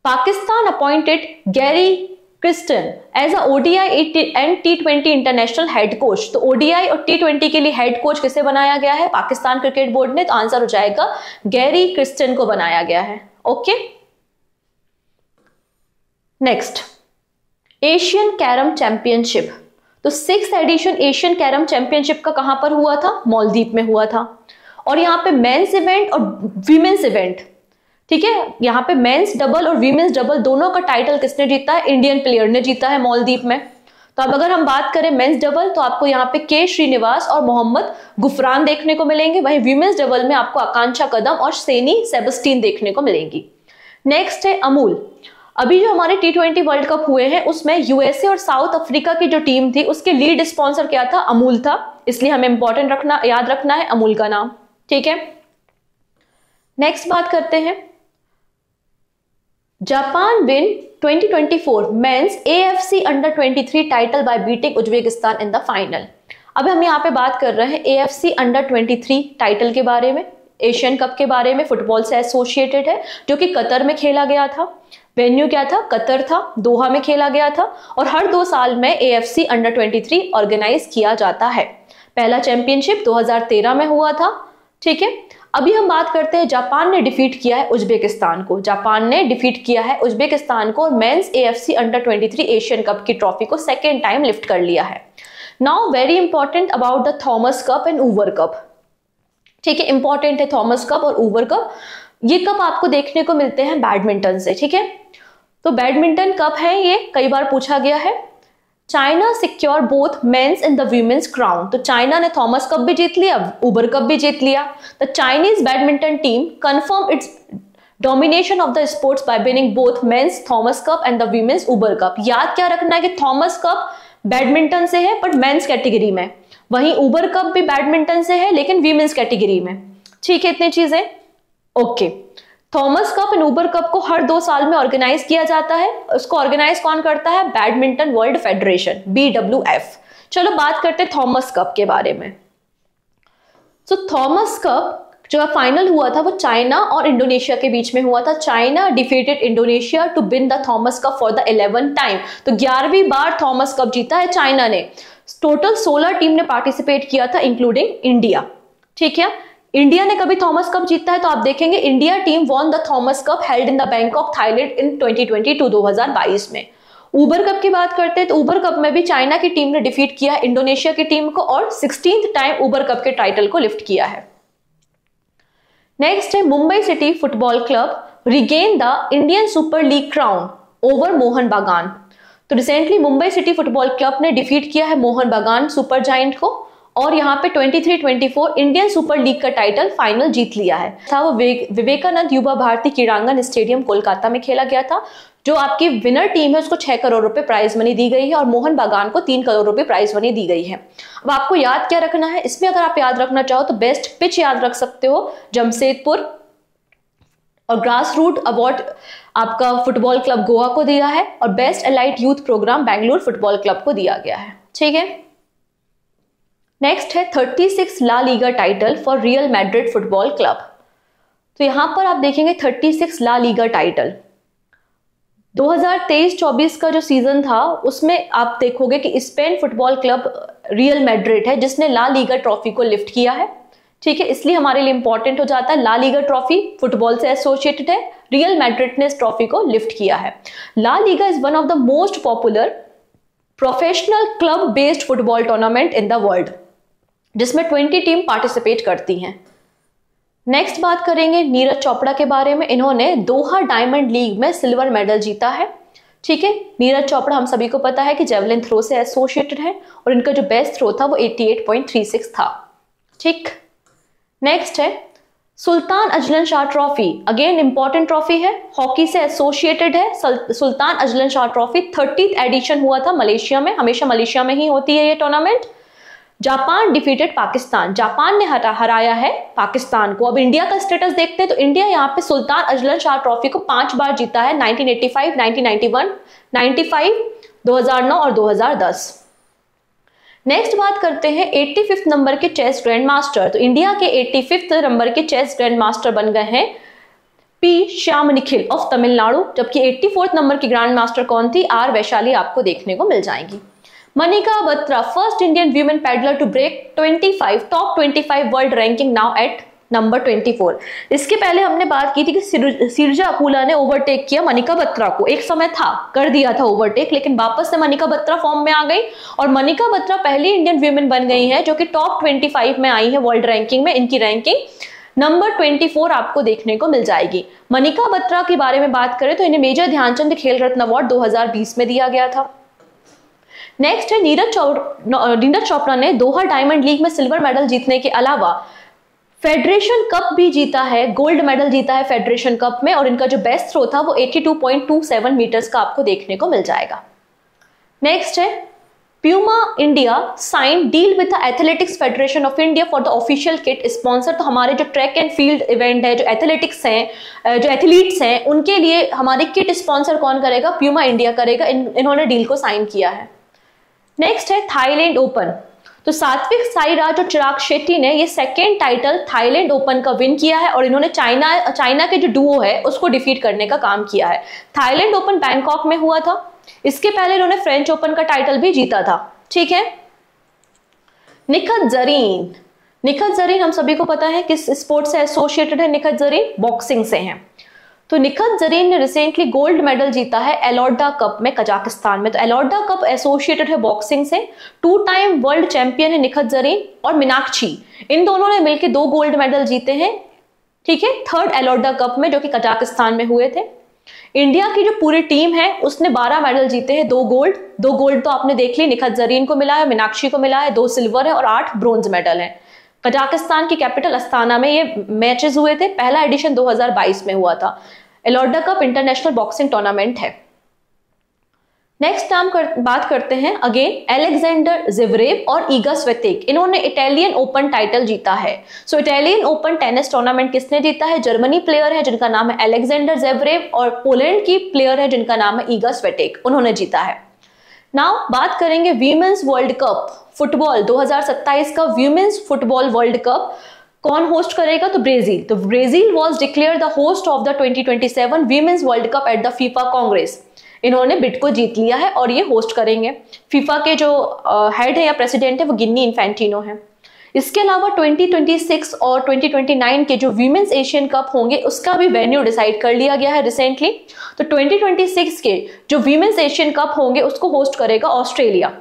Pakistan appointed Gary Kirsten as a ODI and T20 international head coach. तो ओडीआई और T20 के लिए हेड कोच किसे बनाया गया है? पाकिस्तान क्रिकेट बोर्ड ने। तो आंसर हो जाएगा गैरी क्रिस्टन को बनाया गया है, okay. Next, Asian carrom championship. तो 6th addition Asian carrom championship का कहां पर हुआ था? मालदीव में हुआ था। और यहाँ पे मेंस इवेंट और वीमेंस इवेंट, ठीक है। यहाँ पे मेंस डबल और वीमेंस डबल दोनों का टाइटल किसने जीता है? इंडियन प्लेयर ने जीता है मालदीव में। तो अब अगर हम बात करें मेंस डबल, तो आपको यहाँ पे के श्रीनिवास और मोहम्मद गुफरान देखने को मिलेंगे। वहीं वीमेंस डबल में आपको आकांक्षा कदम और सेनी सेबस्टीन देखने को मिलेंगी। नेक्स्ट है अमूल। अभी जो हमारे T20 वर्ल्ड कप हुए हैं उसमें यूएसए और साउथ अफ्रीका की जो टीम थी उसके लीड स्पॉन्सर क्या था? अमूल था। इसलिए हमें इंपॉर्टेंट रखना, याद रखना है अमूल का नाम, ठीक है। नेक्स्ट बात करते हैं, जापान विन 2024 मेंस AFC अंडर-23 title by beating Uzbekistan in the final. अब हम यहाँ पे बात कर रहे हैं AFC अंडर-23 टाइटल के बारे में, एशियन कप के बारे में, फुटबॉल से एसोसिएटेड है, जो कि कतर में खेला गया था। वेन्यू क्या था? कतर था, दोहा में खेला गया था। और हर 2 साल में AFC अंडर-23 ऑर्गेनाइज किया जाता है। पहला चैंपियनशिप 2013 में हुआ था, ठीक है। अभी हम बात करते हैं, जापान ने डिफीट किया है उज्बेकिस्तान को। जापान ने डिफीट किया है उज्बेकिस्तान को और मेंस AFC अंडर-23 एशियन कप की ट्रॉफी को 2nd टाइम लिफ्ट कर लिया है। Now very important about the Thomas cup and ऊवर कप, ठीक है। इंपॉर्टेंट है थॉमस कप और ऊवर कप। ये कप आपको देखने को मिलते हैं बैडमिंटन से, ठीक है। तो बैडमिंटन कप है ये, कई बार पूछा गया है। China secure both men's and the women's crown. तो चाइना ने थॉमस कप भी जीत लिया, ऊबर कप भी जीत लिया। The Chinese badminton team confirm its domination of the sports by winning both men's Thomas cup and the women's Uber cup. याद क्या रखना है कि थॉमस कप बैडमिंटन से है बट मेंस कैटेगरी में, वहीं उबर कप भी बैडमिंटन से है लेकिन वीमेंस कैटेगरी में। ठीक है, इतनी चीजें okay. Thomas cup and Uber cup को हर 2 साल में ऑर्गेनाइज किया जाता है। उसको ऑर्गेनाइज कौन करता है? Badminton world federation, BWF। चलो बात करते हैं थॉमस कप के बारे में। तो थॉमस कप जो फाइनल हुआ था वो चाइना और इंडोनेशिया के बीच में हुआ था। China defeated Indonesia to win the Thomas cup for the 11th time. तो 11वीं बार थॉमस कप जीता है चाइना ने। टोटल 16 टीम ने पार्टिसिपेट किया था इंक्लूडिंग इंडिया। ठीक है, इंडिया ने कभी थॉमस कप जीता है तो आप देखेंगे India team won the Thomas cup held in the Bangkok Thailand in 2022 में। उबर कप की बात करते हैं तो उबर कप में भी चाइना की टीम ने डिफीट किया है इंडोनेशिया की टीम को और 16th टाइम उबर कप के टाइटल को लिफ्ट किया है। नेक्स्ट है Mumbai city football club regain the Indian super league crown over Mohan बागान। तो recently Mumbai city football club ने डिफीट किया है मोहन बागान सुपर जायंट को और यहाँ पे 23-24 इंडियन सुपर लीग का टाइटल फाइनल जीत लिया है। था वो विवेकानंद युवा भारती क्रीड़ांगन स्टेडियम कोलकाता में खेला गया था। जो आपकी विनर टीम है उसको 6 करोड़ रुपए प्राइज मनी दी गई है और मोहन बागान को 3 करोड़ रुपए प्राइज मनी दी गई है। अब आपको याद क्या रखना है इसमें? अगर आप याद रखना चाहो तो बेस्ट पिच याद रख सकते हो जमशेदपुर, और ग्रास रूट अवार्ड आपका फुटबॉल क्लब गोवा को दिया है और best elite youth programme Bangalore football club को दिया गया है। ठीक है, नेक्स्ट है 36 La Liga title for Real Madrid football club. तो यहां पर आप देखेंगे 36 ला लीगा टाइटल। 2023-24 का जो सीजन था उसमें आप देखोगे कि Spain football club real Madrid है जिसने ला लीगा ट्रॉफी को लिफ्ट किया है। ठीक है, इसलिए हमारे लिए इंपॉर्टेंट हो जाता है ला लीगा ट्रॉफी फुटबॉल से एसोसिएटेड है, रियल मैड्रिड ने इस ट्रॉफी को लिफ्ट किया है। La Liga is one of the most popular professional club based football tournament in the world जिसमें 20 टीम पार्टिसिपेट करती हैं। नेक्स्ट बात करेंगे नीरज चोपड़ा के बारे में। इन्होंने दोहा डायमंड लीग में सिल्वर मेडल जीता है। ठीक है, नीरज चोपड़ा हम सभी को पता है कि जेवलिन थ्रो से एसोसिएटेड है और इनका जो बेस्ट थ्रो था वो 88.36 था। ठीक, नेक्स्ट है Sultan Azlan Shah trophy. Again important trophy है, हॉकी से एसोसिएटेड है। Sultan Azlan Shah trophy 30th edition हुआ था मलेशिया में। हमेशा मलेशिया में ही होती है ये tournament. Japan defeated Pakistan. Japan ने हराया है पाकिस्तान को। अब इंडिया का स्टेटस देखते हैं तो इंडिया यहाँ पे सुल्तान अजलन शाह ट्रॉफी को 5 बार जीता है, 1985, 1991, 95, 2009 और 2010। नेक्स्ट बात करते हैं 85th नंबर के चेस ग्रैंड मास्टर। तो इंडिया के 85th नंबर के चेस ग्रैंड मास्टर बन गए हैं पी श्याम निखिल ऑफ तमिलनाडु, जबकि 84th नंबर की ग्रैंड मास्टर कौन थी? आर वैशाली आपको देखने को मिल जाएंगी। Manika Batra first Indian women paddler to break top 25 world ranking now at number 24। इसके पहले हमने बात की थी कि सिरजा अकूला ने ओवरटेक किया मनिका बत्रा को। एक समय था कर दिया था ओवरटेक, लेकिन वापस से मनिका बत्रा फॉर्म में आ गई और मनिका बत्रा पहली इंडियन वीमेन बन गई है जो कि टॉप 25 में आई है वर्ल्ड रैंकिंग में। इनकी रैंकिंग नंबर 24 आपको देखने को मिल जाएगी। मनिका बत्रा के बारे में बात करें तो इन्हें मेजर ध्यानचंद खेल रत्न अवार्ड 2020 में दिया गया था। नेक्स्ट है नीरज चोपड़ा ने दोहा डायमंड लीग में सिल्वर मेडल जीतने के अलावा फेडरेशन कप भी जीता है, गोल्ड मेडल जीता है फेडरेशन कप में और इनका जो बेस्ट थ्रो था वो 82.27 मीटर्स का आपको देखने को मिल जाएगा। नेक्स्ट है Puma India sign deal with the athletics federation of India for the official kit sponsor. तो हमारे जो ट्रैक एंड फील्ड इवेंट है, जो एथलेटिक्स हैं, जो एथलीट्स हैं, उनके लिए हमारी किट स्पॉन्सर कौन करेगा? प्यूमा इंडिया करेगा। इन्होंने डील को साइन किया है। नेक्स्ट है थाईलैंड ओपन। तो सात्विक साईराज और चिराग शेट्टी ने ये सेकेंड टाइटल थाईलैंड ओपन का विन किया है और इन्होंने चाइना के जो डुओ है उसको डिफीट करने का काम किया है। थाईलैंड ओपन बैंकॉक में हुआ था। इसके पहले इन्होंने फ्रेंच ओपन का टाइटल भी जीता था। ठीक है, निखत जरीन हम सभी को पता है किस स्पोर्ट से एसोसिएटेड है। निखत जरीन बॉक्सिंग से हैं। तो निखत जरीन ने रिसेंटली गोल्ड मेडल जीता है एलोर्डा कप में कजाकिस्तान में। तो एलोर्डा कप एसोसिएटेड है बॉक्सिंग से। 2 टाइम वर्ल्ड चैंपियन है निखत जरीन और मीनाक्षी, इन दोनों ने मिलकर 2 गोल्ड मेडल जीते हैं। ठीक है, 3rd एलोर्डा कप में जो कि कजाकिस्तान में हुए थे। इंडिया की जो पूरी टीम है उसने 12 मेडल जीते हैं, 2 गोल्ड तो आपने देख ली निखत जरीन को मिला है, मीनाक्षी को मिला है, 2 सिल्वर है और 8 ब्रोंज मेडल है। कजाकिस्तान की कैपिटल अस्ताना में ये मैचेस हुए थे। पहला एडिशन 2022 में हुआ था। एलोर्डा कप इंटरनेशनल बॉक्सिंग टूर्नामेंट है। नेक्स्ट बात करते हैं अगेन अलेक्जेंडर ज़वेरेव और ईगा स्वितेक। इन्होंने इटालियन ओपन टाइटल जीता है। सो इटालियन ओपन टेनिस टूर्नामेंट किसने जीता है? जर्मनी प्लेयर है जिनका नाम है अलेक्जेंडर ज़वेरेव और पोलैंड की प्लेयर है जिनका नाम है ईगा स्वितेक, उन्होंने जीता है। नाउ बात करेंगे वीमेंस वर्ल्ड कप फुटबॉल 2027 का वीमेंस फुटबॉल वर्ल्ड कप कौन होस्ट करेगा? तो ब्राजील। तो Brazil was declare the host of the 2027 women's world cup at the FIFA Congress. इन्होंने बिड को जीत लिया है और ये होस्ट करेंगे। फीफा के जो हेड है या प्रेसिडेंट है वो गिन्नी इन्फेंटिनो है। इसके अलावा 2026 और 2029 के जो वीमेंस एशियन कप होंगे उसका भी वेन्यू डिसाइड कर लिया गया है रिसेंटली। तो 2026 के जो वीमेंस एशियन कप होंगे उसको होस्ट करेगा ऑस्ट्रेलिया।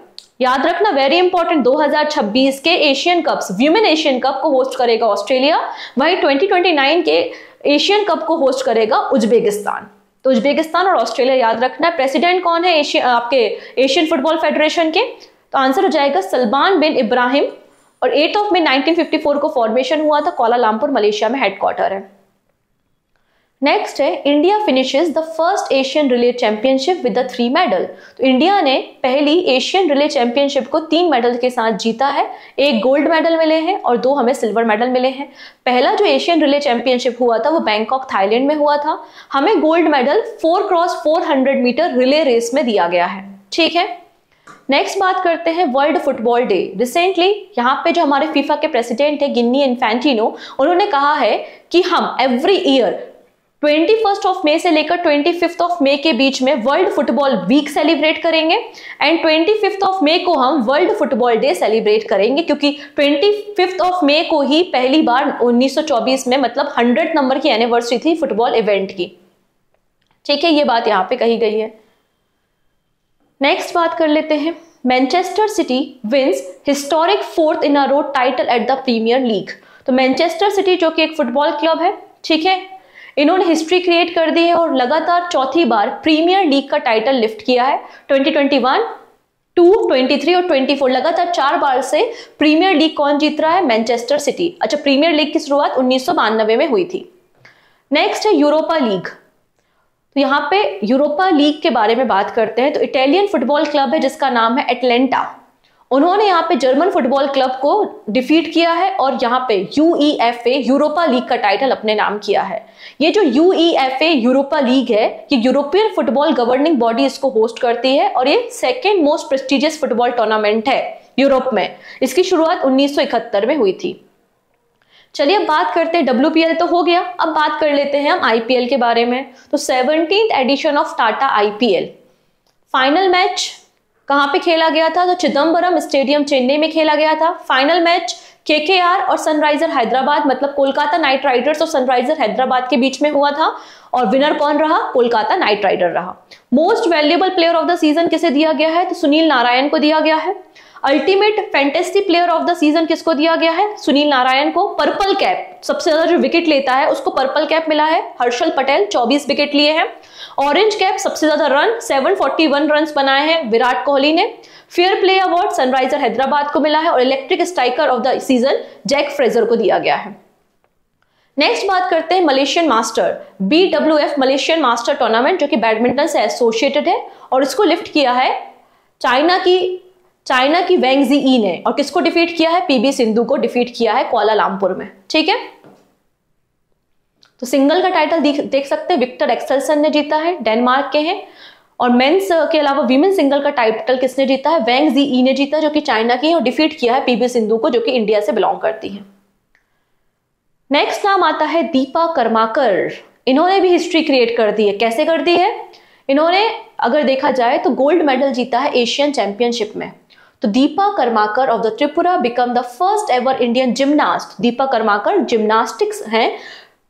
याद रखना वेरी इंपॉर्टेंट, 2026 के Asian cups women Asian cup को होस्ट करेगा ऑस्ट्रेलिया, वहीं 2029 के एशियन कप को होस्ट करेगा उज्बेकिस्तान। तो उज्बेकिस्तान और ऑस्ट्रेलिया याद रखना है। प्रेसिडेंट कौन है आपके एशियन फुटबॉल फेडरेशन के? तो आंसर हो जाएगा सलमान बिन इब्राहिम और 8 मई 1954 को फॉर्मेशन हुआ था। कोलालमपुर मलेशिया में हेडक्वार्टर है। नेक्स्ट है India finishes the first Asian relay championship with the 3 medal. तो इंडिया ने पहली एशियन रिले चैंपियनशिप को 3 मेडल के साथ जीता है। 1 गोल्ड मेडल मिले हैं और 2 हमें सिल्वर मेडल मिले हैं। पहला जो एशियन रिले चैंपियनशिप हुआ था वो बैंकॉक थाईलैंड में हुआ था। हमें gold medal 4x400 metre relay race में दिया गया है। ठीक है, नेक्स्ट बात करते हैं वर्ल्ड फुटबॉल डे। रिसेंटली यहाँ पे जो हमारे फीफा के प्रेसिडेंट है गिन्नी इन्फेंटिनो, उन्होंने कहा है कि हम एवरी ईयर 21 मई से लेकर 25 मई के बीच में वर्ल्ड फुटबॉल वीक सेलिब्रेट करेंगे एंड 25 मई को हम वर्ल्ड फुटबॉल डे सेलिब्रेट करेंगे, क्योंकि 25 मई को ही पहली बार 1924 में मतलब 100 नंबर की एनिवर्सरी थी फुटबॉल इवेंट की। ठीक है, ये बात यहाँ पे कही गई है। नेक्स्ट बात कर लेते हैं Manchester City wins historic 4th in a row title at the premier league. तो मैनचेस्टर सिटी जो कि एक फुटबॉल क्लब है, ठीक है, इन्होंने हिस्ट्री क्रिएट कर दी है और लगातार चौथी बार प्रीमियर लीग का टाइटल लिफ्ट किया है। 2021, 2, 23 और 24 लगातार 4 बार से प्रीमियर लीग कौन जीत रहा है? Manchester city. अच्छा, प्रीमियर लीग की शुरुआत 1992 में हुई थी। नेक्स्ट है यूरोपा लीग। तो यहाँ पे यूरोपा लीग के बारे में बात करते हैं। तो इटालियन फुटबॉल क्लब है जिसका नाम है एटलेंटा। उन्होंने यहाँ पे जर्मन फुटबॉल क्लब को डिफीट किया है और यहाँ पे यूईएफए यूरोपा लीग का टाइटल अपने नाम किया है। ये जो यूईएफए यूरोपा लीग है, ये यूरोपियन फुटबॉल गवर्निंग बॉडी इसको होस्ट करती है और ये second most prestigious football tournament है यूरोप में। इसकी शुरुआत 1971 में हुई थी। चलिए अब बात करते हैं, WPL तो हो गया, अब बात कर लेते हैं हम IPL के बारे में। तो 17th edition of Tata IPL final match कहां पे खेला गया था? तो चिदम्बरम स्टेडियम चेन्नई में खेला गया था। फाइनल मैच KKR और सनराइजर हैदराबाद मतलब कोलकाता नाइट राइडर्स और सनराइजर हैदराबाद के बीच में हुआ था और विनर कौन रहा? कोलकाता नाइट राइडर रहा। Most valuable player of the season किसे दिया गया है? तो सुनील नारायण को दिया गया है। Ultimate fantasy player of the season किसको दिया गया है? सुनील नारायण को। पर्पल कैप सबसे ज्यादा जो विकेट लेता है उसको पर्पल कैप मिला है। हर्षल पटेल 24 विकेट लिए हैं। ऑरेंज कैप सबसे ज्यादा रन 741 रन बनाए हैं विराट कोहली ने। Fair play award Sunriser Hyderabad को मिला है और electric striker of the season Jake Fraser को दिया गया है। नेक्स्ट बात करते हैं Malaysian master BWF Malaysian master tournament, जो कि बैडमिंटन से एसोसिएटेड है और इसको लिफ्ट किया है चाइना की वैंग ज़ी ने। और किसको डिफीट किया है? PV सिंधु को डिफीट किया है कुआलालंपुर में। ठीक है, तो सिंगल का टाइटल देख सकते हैं विक्टर एक्सेल्सन ने जीता है, डेनमार्क के हैं। और मेंस के अलावा वीमेन सिंगल का टाइटल किसने जीता है? वैंग ज़ी ने जीता, जो कि चाइना की है, और डिफीट किया है PV सिंधु को, जो कि इंडिया से बिलोंग करती है। नेक्स्ट नाम आता है दीपा कर्माकर। इन्होंने भी हिस्ट्री क्रिएट कर दी है। कैसे कर दी है? इन्होंने अगर देखा जाए तो गोल्ड मेडल जीता है एशियन चैंपियनशिप में। तो Deepa Karmakar of the Tripura become the first ever Indian gymnast. Deepa Karmakar gymnastics हैं,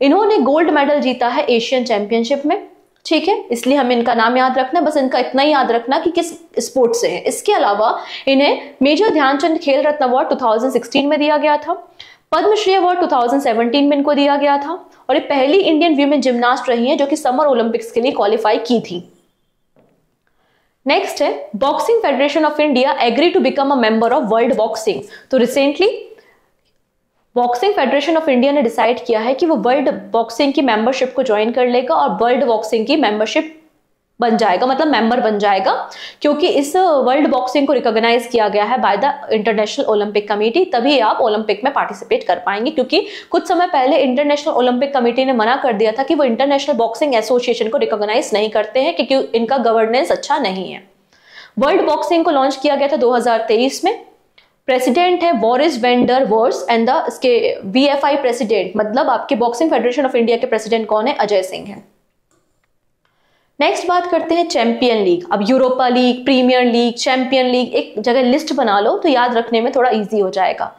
इन्होंने गोल्ड मेडल जीता है एशियन चैंपियनशिप में। ठीक है, इसलिए हमें इनका नाम याद रखना, बस इनका इतना ही याद रखना कि किस स्पोर्ट से है। इसके अलावा इन्हें मेजर ध्यानचंद खेल रत्न अवार्ड 2016 में दिया गया था। पद्मश्री अवार्ड 2017 में इनको दिया गया था और ये पहली इंडियन वीमेन जिम्नास्ट रही हैं जो कि समर ओलंपिक्स के लिए क्वालिफाई की थी। नेक्स्ट है boxing federation of India agree to become a member of world boxing. तो recently boxing federation of India ने डिसाइड किया है कि वो वर्ल्ड बॉक्सिंग की मेंबरशिप को ज्वाइन कर लेगा और वर्ल्ड बॉक्सिंग की मेंबरशिप बन जाएगा, मतलब मेंबर बन जाएगा, क्योंकि इस वर्ल्ड बॉक्सिंग को रिकॉग्नाइज किया गया है by the international Olympic committee. तभी आप ओलंपिक में पार्टिसिपेट कर पाएंगे, क्योंकि कुछ समय पहले इंटरनेशनल ओलंपिक कमेटी ने मना कर दिया था कि वो इंटरनेशनल बॉक्सिंग एसोसिएशन को रिकॉग्नाइज नहीं करते हैं क्योंकि इनका गवर्नेंस अच्छा नहीं है। वर्ल्ड बॉक्सिंग को लॉन्च किया गया था 2023 में। प्रेसिडेंट है Boris van der Vorst and the इसके VFI प्रेसिडेंट, मतलब आपके बॉक्सिंग फेडरेशन ऑफ इंडिया के प्रेसिडेंट कौन है? अजय सिंह है। नेक्स्ट बात करते हैं चैंपियन लीग। अब Europa league, premier league, champion league एक जगह लिस्ट बना लो तो याद रखने में थोड़ा इजी हो जाएगा।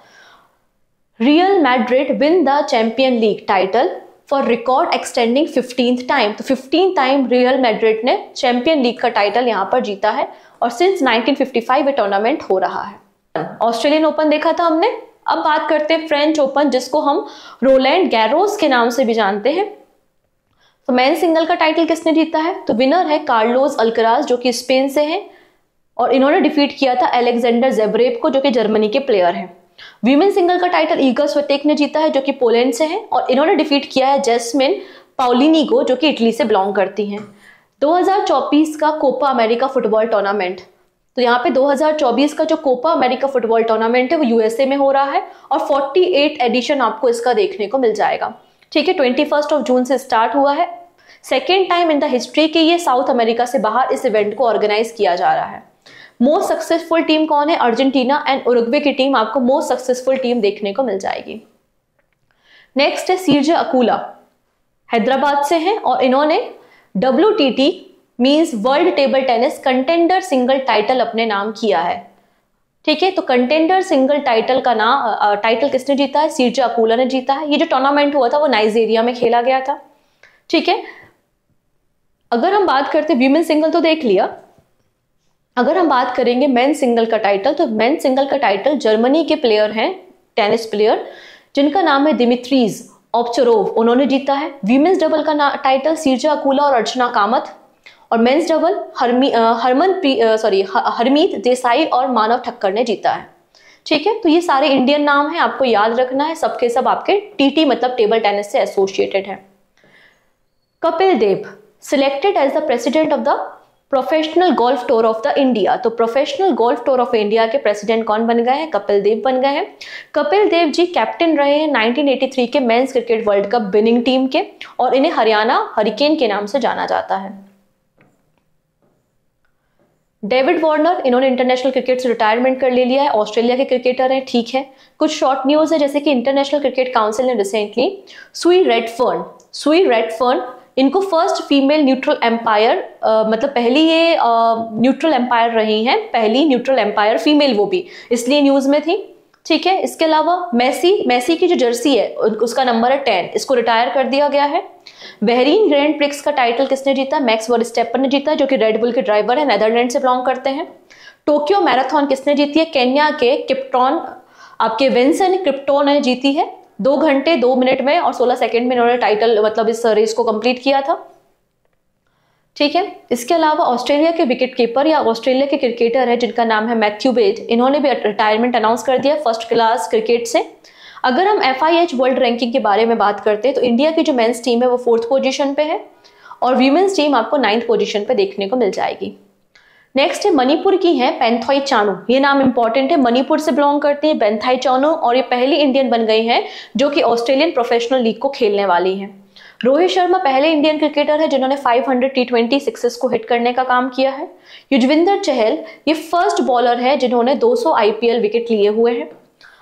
Real Madrid win the champion league title for record extending 15th time. तो 15th टाइम रियल मैड्रिड ने चैंपियन लीग का टाइटल यहां पर जीता है और सिंस 1955 ये टूर्नामेंट हो रहा है। ऑस्ट्रेलियन ओपन देखा था हमने। अब बात करते हैं फ्रेंच ओपन, जिसको हम रोलैंड गैरोस के नाम से भी जानते हैं। तो मेन सिंगल का टाइटल किसने जीता है? तो विनर है कार्लोस अल्कराज, जो कि स्पेन से हैं और इन्होंने डिफीट किया था अलेक्जेंडर ज़ेवरेव को, जो कि जर्मनी के प्लेयर हैं। वीमेन सिंगल का टाइटल ईगा स्वितेक ने जीता है, जो कि पोलैंड से हैं और इन्होंने डिफीट किया है जैस्मिन पाउलिनी को, जो कि इटली से बिलोंग करती हैं। 2024 का कोपा अमेरिका फुटबॉल टूर्नामेंट, तो यहाँ पे 2024 का जो कोपा अमेरिका फुटबॉल टूर्नामेंट है वो USA में हो रहा है और 48 एडिशन आपको इसका देखने को मिल जाएगा। ठीक है, 21 जून से स्टार्ट हुआ है। Second time in the history कि ये साउथ अमेरिका से बाहर इस इवेंट को ऑर्गेनाइज किया जा रहा है। मोस्ट सक्सेसफुल टीम कौन है? अर्जेंटीना एंड उरुग्वे की टीम आपको मोस्ट सक्सेसफुल टीम देखने को मिल जाएगी। नेक्स्ट है सीरजे अकुला, हैदराबाद से हैं और इन्होंने WTT means world table tennis contender single title अपने नाम किया है। ठीक है, तो कंटेंडर सिंगल टाइटल का नाम टाइटल किसने जीता है? सीरजे अकुला ने जीता है। ये जो टूर्नामेंट हुआ था वो नाइजीरिया में खेला गया था। ठीक है, अगर हम बात करते वीमेन सिंगल तो देख लिया, अगर हम बात करेंगे मेन सिंगल का टाइटल, तो मेन सिंगल का टाइटल जर्मनी के प्लेयर हैं, टेनिस प्लेयर, जिनका नाम है दिमित्रीज ओवचरोव, उन्होंने जीता है। वीमेन्स डबल का टाइटल सीरजा अकुला और अर्चना कामत और मेंस डबल हरमीत देसाई और मानव ठक्कर ने जीता है। ठीक है, तो ये सारे इंडियन नाम हैं, आपको याद रखना है, सबके सब आपके TT मतलब टेबल टेनिस से एसोसिएटेड है। Kapil Dev selected as the president of the professional golf tour of the India. तो professional golf tour of India के प्रेसिडेंट कौन बन गए हैं? कपिल देव बन गए हैं। कपिल देव जी कैप्टन रहे हैं 1983 के men's cricket world cup winning team के और इन्हें हरियाणा हरिकेन के नाम से जाना जाता है। डेविड वार्नर, इन्होंने इंटरनेशनल क्रिकेट से रिटायरमेंट कर ले लिया है, ऑस्ट्रेलिया के क्रिकेटर हैं। ठीक है, कुछ शॉर्ट न्यूज है, जैसे कि इंटरनेशनल क्रिकेट काउंसिल ने रिसेंटली सुई रेडफर्न इनको फर्स्ट फीमेल न्यूट्रल एम्पायर, मतलब पहली ये न्यूट्रल एम्पायर रही हैं, पहली न्यूट्रल एम्पायर फीमेल, वो भी इसलिए न्यूज में थी। ठीक है, इसके अलावा मेसी की जो जर्सी है उसका नंबर है 10, इसको रिटायर कर दिया गया है। बहरीन ग्रैंड प्रिक्स का टाइटल किसने जीता? मैक्स वर्स्टेपन ने जीता, जो कि रेडबुल के ड्राइवर है, नेदरलैंड से बिलोंग करते हैं। टोक्यो मैराथन किसने जीती है? केन्या के किप्टॉन, आपके विंसन क्रिप्टो ने जीती है। 2 घंटे 2 मिनट में और 16 सेकंड में इन्होंने टाइटल मतलब इस रेस को कंप्लीट किया था। ठीक है, इसके अलावा ऑस्ट्रेलिया के विकेट कीपर या ऑस्ट्रेलिया के क्रिकेटर है जिनका नाम है मैथ्यू वेड, इन्होंने भी रिटायरमेंट अनाउंस कर दिया फर्स्ट क्लास क्रिकेट से। अगर हम FIH वर्ल्ड रैंकिंग के बारे में बात करते हैं तो इंडिया की जो मेंस टीम है वो 4th पोजीशन पे है और वीमेंस टीम आपको 9th पोजीशन पे देखने को मिल जाएगी। नेक्स्ट है मणिपुर की है पेंथाई चानू, ये नाम इंपॉर्टेंट है, मणिपुर से बिलोंग करते हैं पेंथाई चानू और ये पहली इंडियन बन गई हैं जो कि ऑस्ट्रेलियन प्रोफेशनल लीग को खेलने वाली हैं। रोहित शर्मा पहले इंडियन क्रिकेटर है जिन्होंने 500 T20 सिक्सेस को हिट करने का काम किया है। युजवेंद्र चहल ये फर्स्ट बॉलर है जिन्होंने 200 IPL विकेट लिए हुए हैं।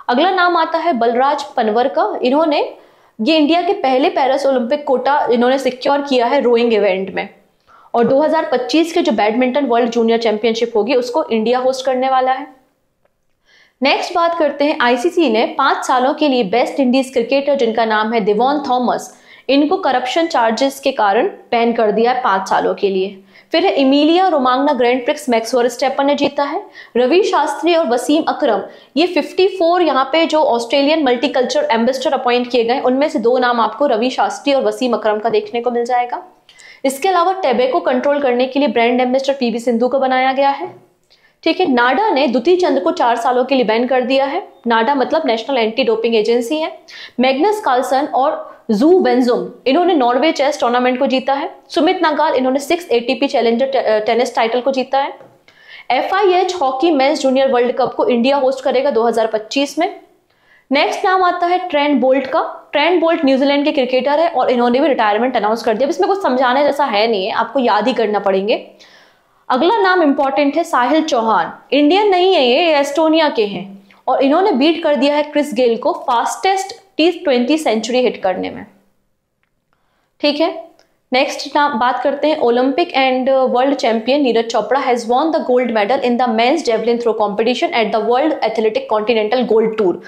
अगला नाम आता है बलराज पनवर का, इन्होंने ये इंडिया के पहले पेरिस ओलंपिक कोटा इन्होंने सिक्योर किया है रोइंग इवेंट में और 2025 के जो बैडमिंटन वर्ल्ड जूनियर चैंपियनशिप होगी उसको इंडिया होस्ट करने वाला है। नेक्स्ट बात करते हैं ICC ने 5 सालों के लिए वेस्ट इंडीज क्रिकेटर जिनका नाम है डेवॉन थॉमस, इनको करप्शन चार्जेस के कारण बैन कर दिया है 5 सालों के लिए। फिर है Imiliya रोमांगना grand prix, max Verstappen ने जीता है। रवि शास्त्री और वसीम अकरम ये 54 यहाँ पे जो ऑस्ट्रेलियन मल्टीकल्चर एम्बेसडर अपॉइंट किए गए उनमें से 2 नाम आपको रवि शास्त्री और वसीम अकरम का देखने को मिल जाएगा। इसके अलावा टेबेको कंट्रोल करने के लिए ब्रांड एम्बेसडर PV सिंधु को बनाया गया है। ठीक है। नाडा ने दुती चंद को 4 सालों के लिए बैन कर दिया है। नाडा मतलब नेशनल एंटी डोपिंग एजेंसी है। मैग्नस कार्लसन और जू बेंजुम इन्होंने नॉर्वे चेस टूर्नामेंट को जीता है। सुमित नागाल इन्होंने 6 एटीपी चैलेंजर टेनिस टाइटल को जीता है। FIH hockey mains junior world cup को इंडिया होस्ट करेगा 2025 में। नेक्स्ट नाम आता है ट्रेंट बोल्ट का। ट्रेंट बोल्ट न्यूजीलैंड के क्रिकेटर है और इन्होंने भी रिटायरमेंट अनाउंस कर दिया। इसमें कुछ समझाने जैसा है नहीं है, आपको याद ही करना पड़ेंगे। अगला नाम इंपॉर्टेंट है साहिल चौहान। इंडियन नहीं है ये एस्टोनिया के हैं और इन्होंने बीट कर दिया है क्रिस गेल को फास्टेस्ट T20 सेंचुरी हिट करने में। ठीक है। नेक्स्ट नाम बात करते हैं Olympic and world champion Neeraj Chopra has won the gold medal in the men's javelin throw competition at the world athletic continental gold tour,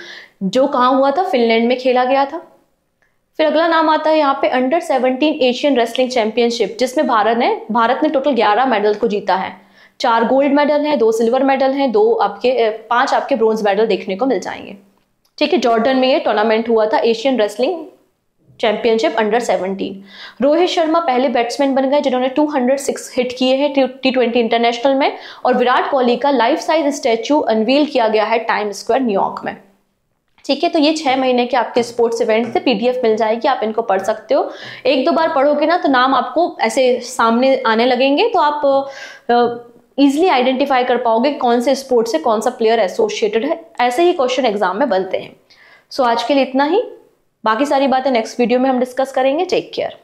जो कहां हुआ था, फिनलैंड में खेला गया था। फिर अगला नाम आता है यहाँ पे अंडर 17 एशियन रेसलिंग चैंपियनशिप, जिसमें भारत ने टोटल 11 मेडल को जीता है। 4 गोल्ड मेडल हैं, 2 सिल्वर मेडल हैं, 5 आपके ब्रोंज मेडल देखने को मिल जाएंगे। ठीक है। जॉर्डन में ये टूर्नामेंट हुआ था, Asian wrestling championship under 17। Rohit Sharma पहले बैट्समैन बन गए जिन्होंने 206 हिट किए हैं T20 इंटरनेशनल में। और विराट कोहली का लाइफ साइज स्टैचू अनवील किया गया है टाइम स्क्वायर न्यूयॉर्क में। ठीक है। तो ये 6 महीने के आपके स्पोर्ट्स इवेंट से PDF मिल जाएगी, आप इनको पढ़ सकते हो। 1-2 बार पढ़ोगे ना तो नाम आपको ऐसे सामने आने लगेंगे, तो आप इजिली आइडेंटिफाई कर पाओगे कौन से स्पोर्ट्स से कौन सा प्लेयर एसोसिएटेड है। ऐसे ही क्वेश्चन एग्जाम में बनते हैं। सो आज के लिए इतना ही, बाकी सारी बातें नेक्स्ट वीडियो में हम डिस्कस करेंगे। Take care.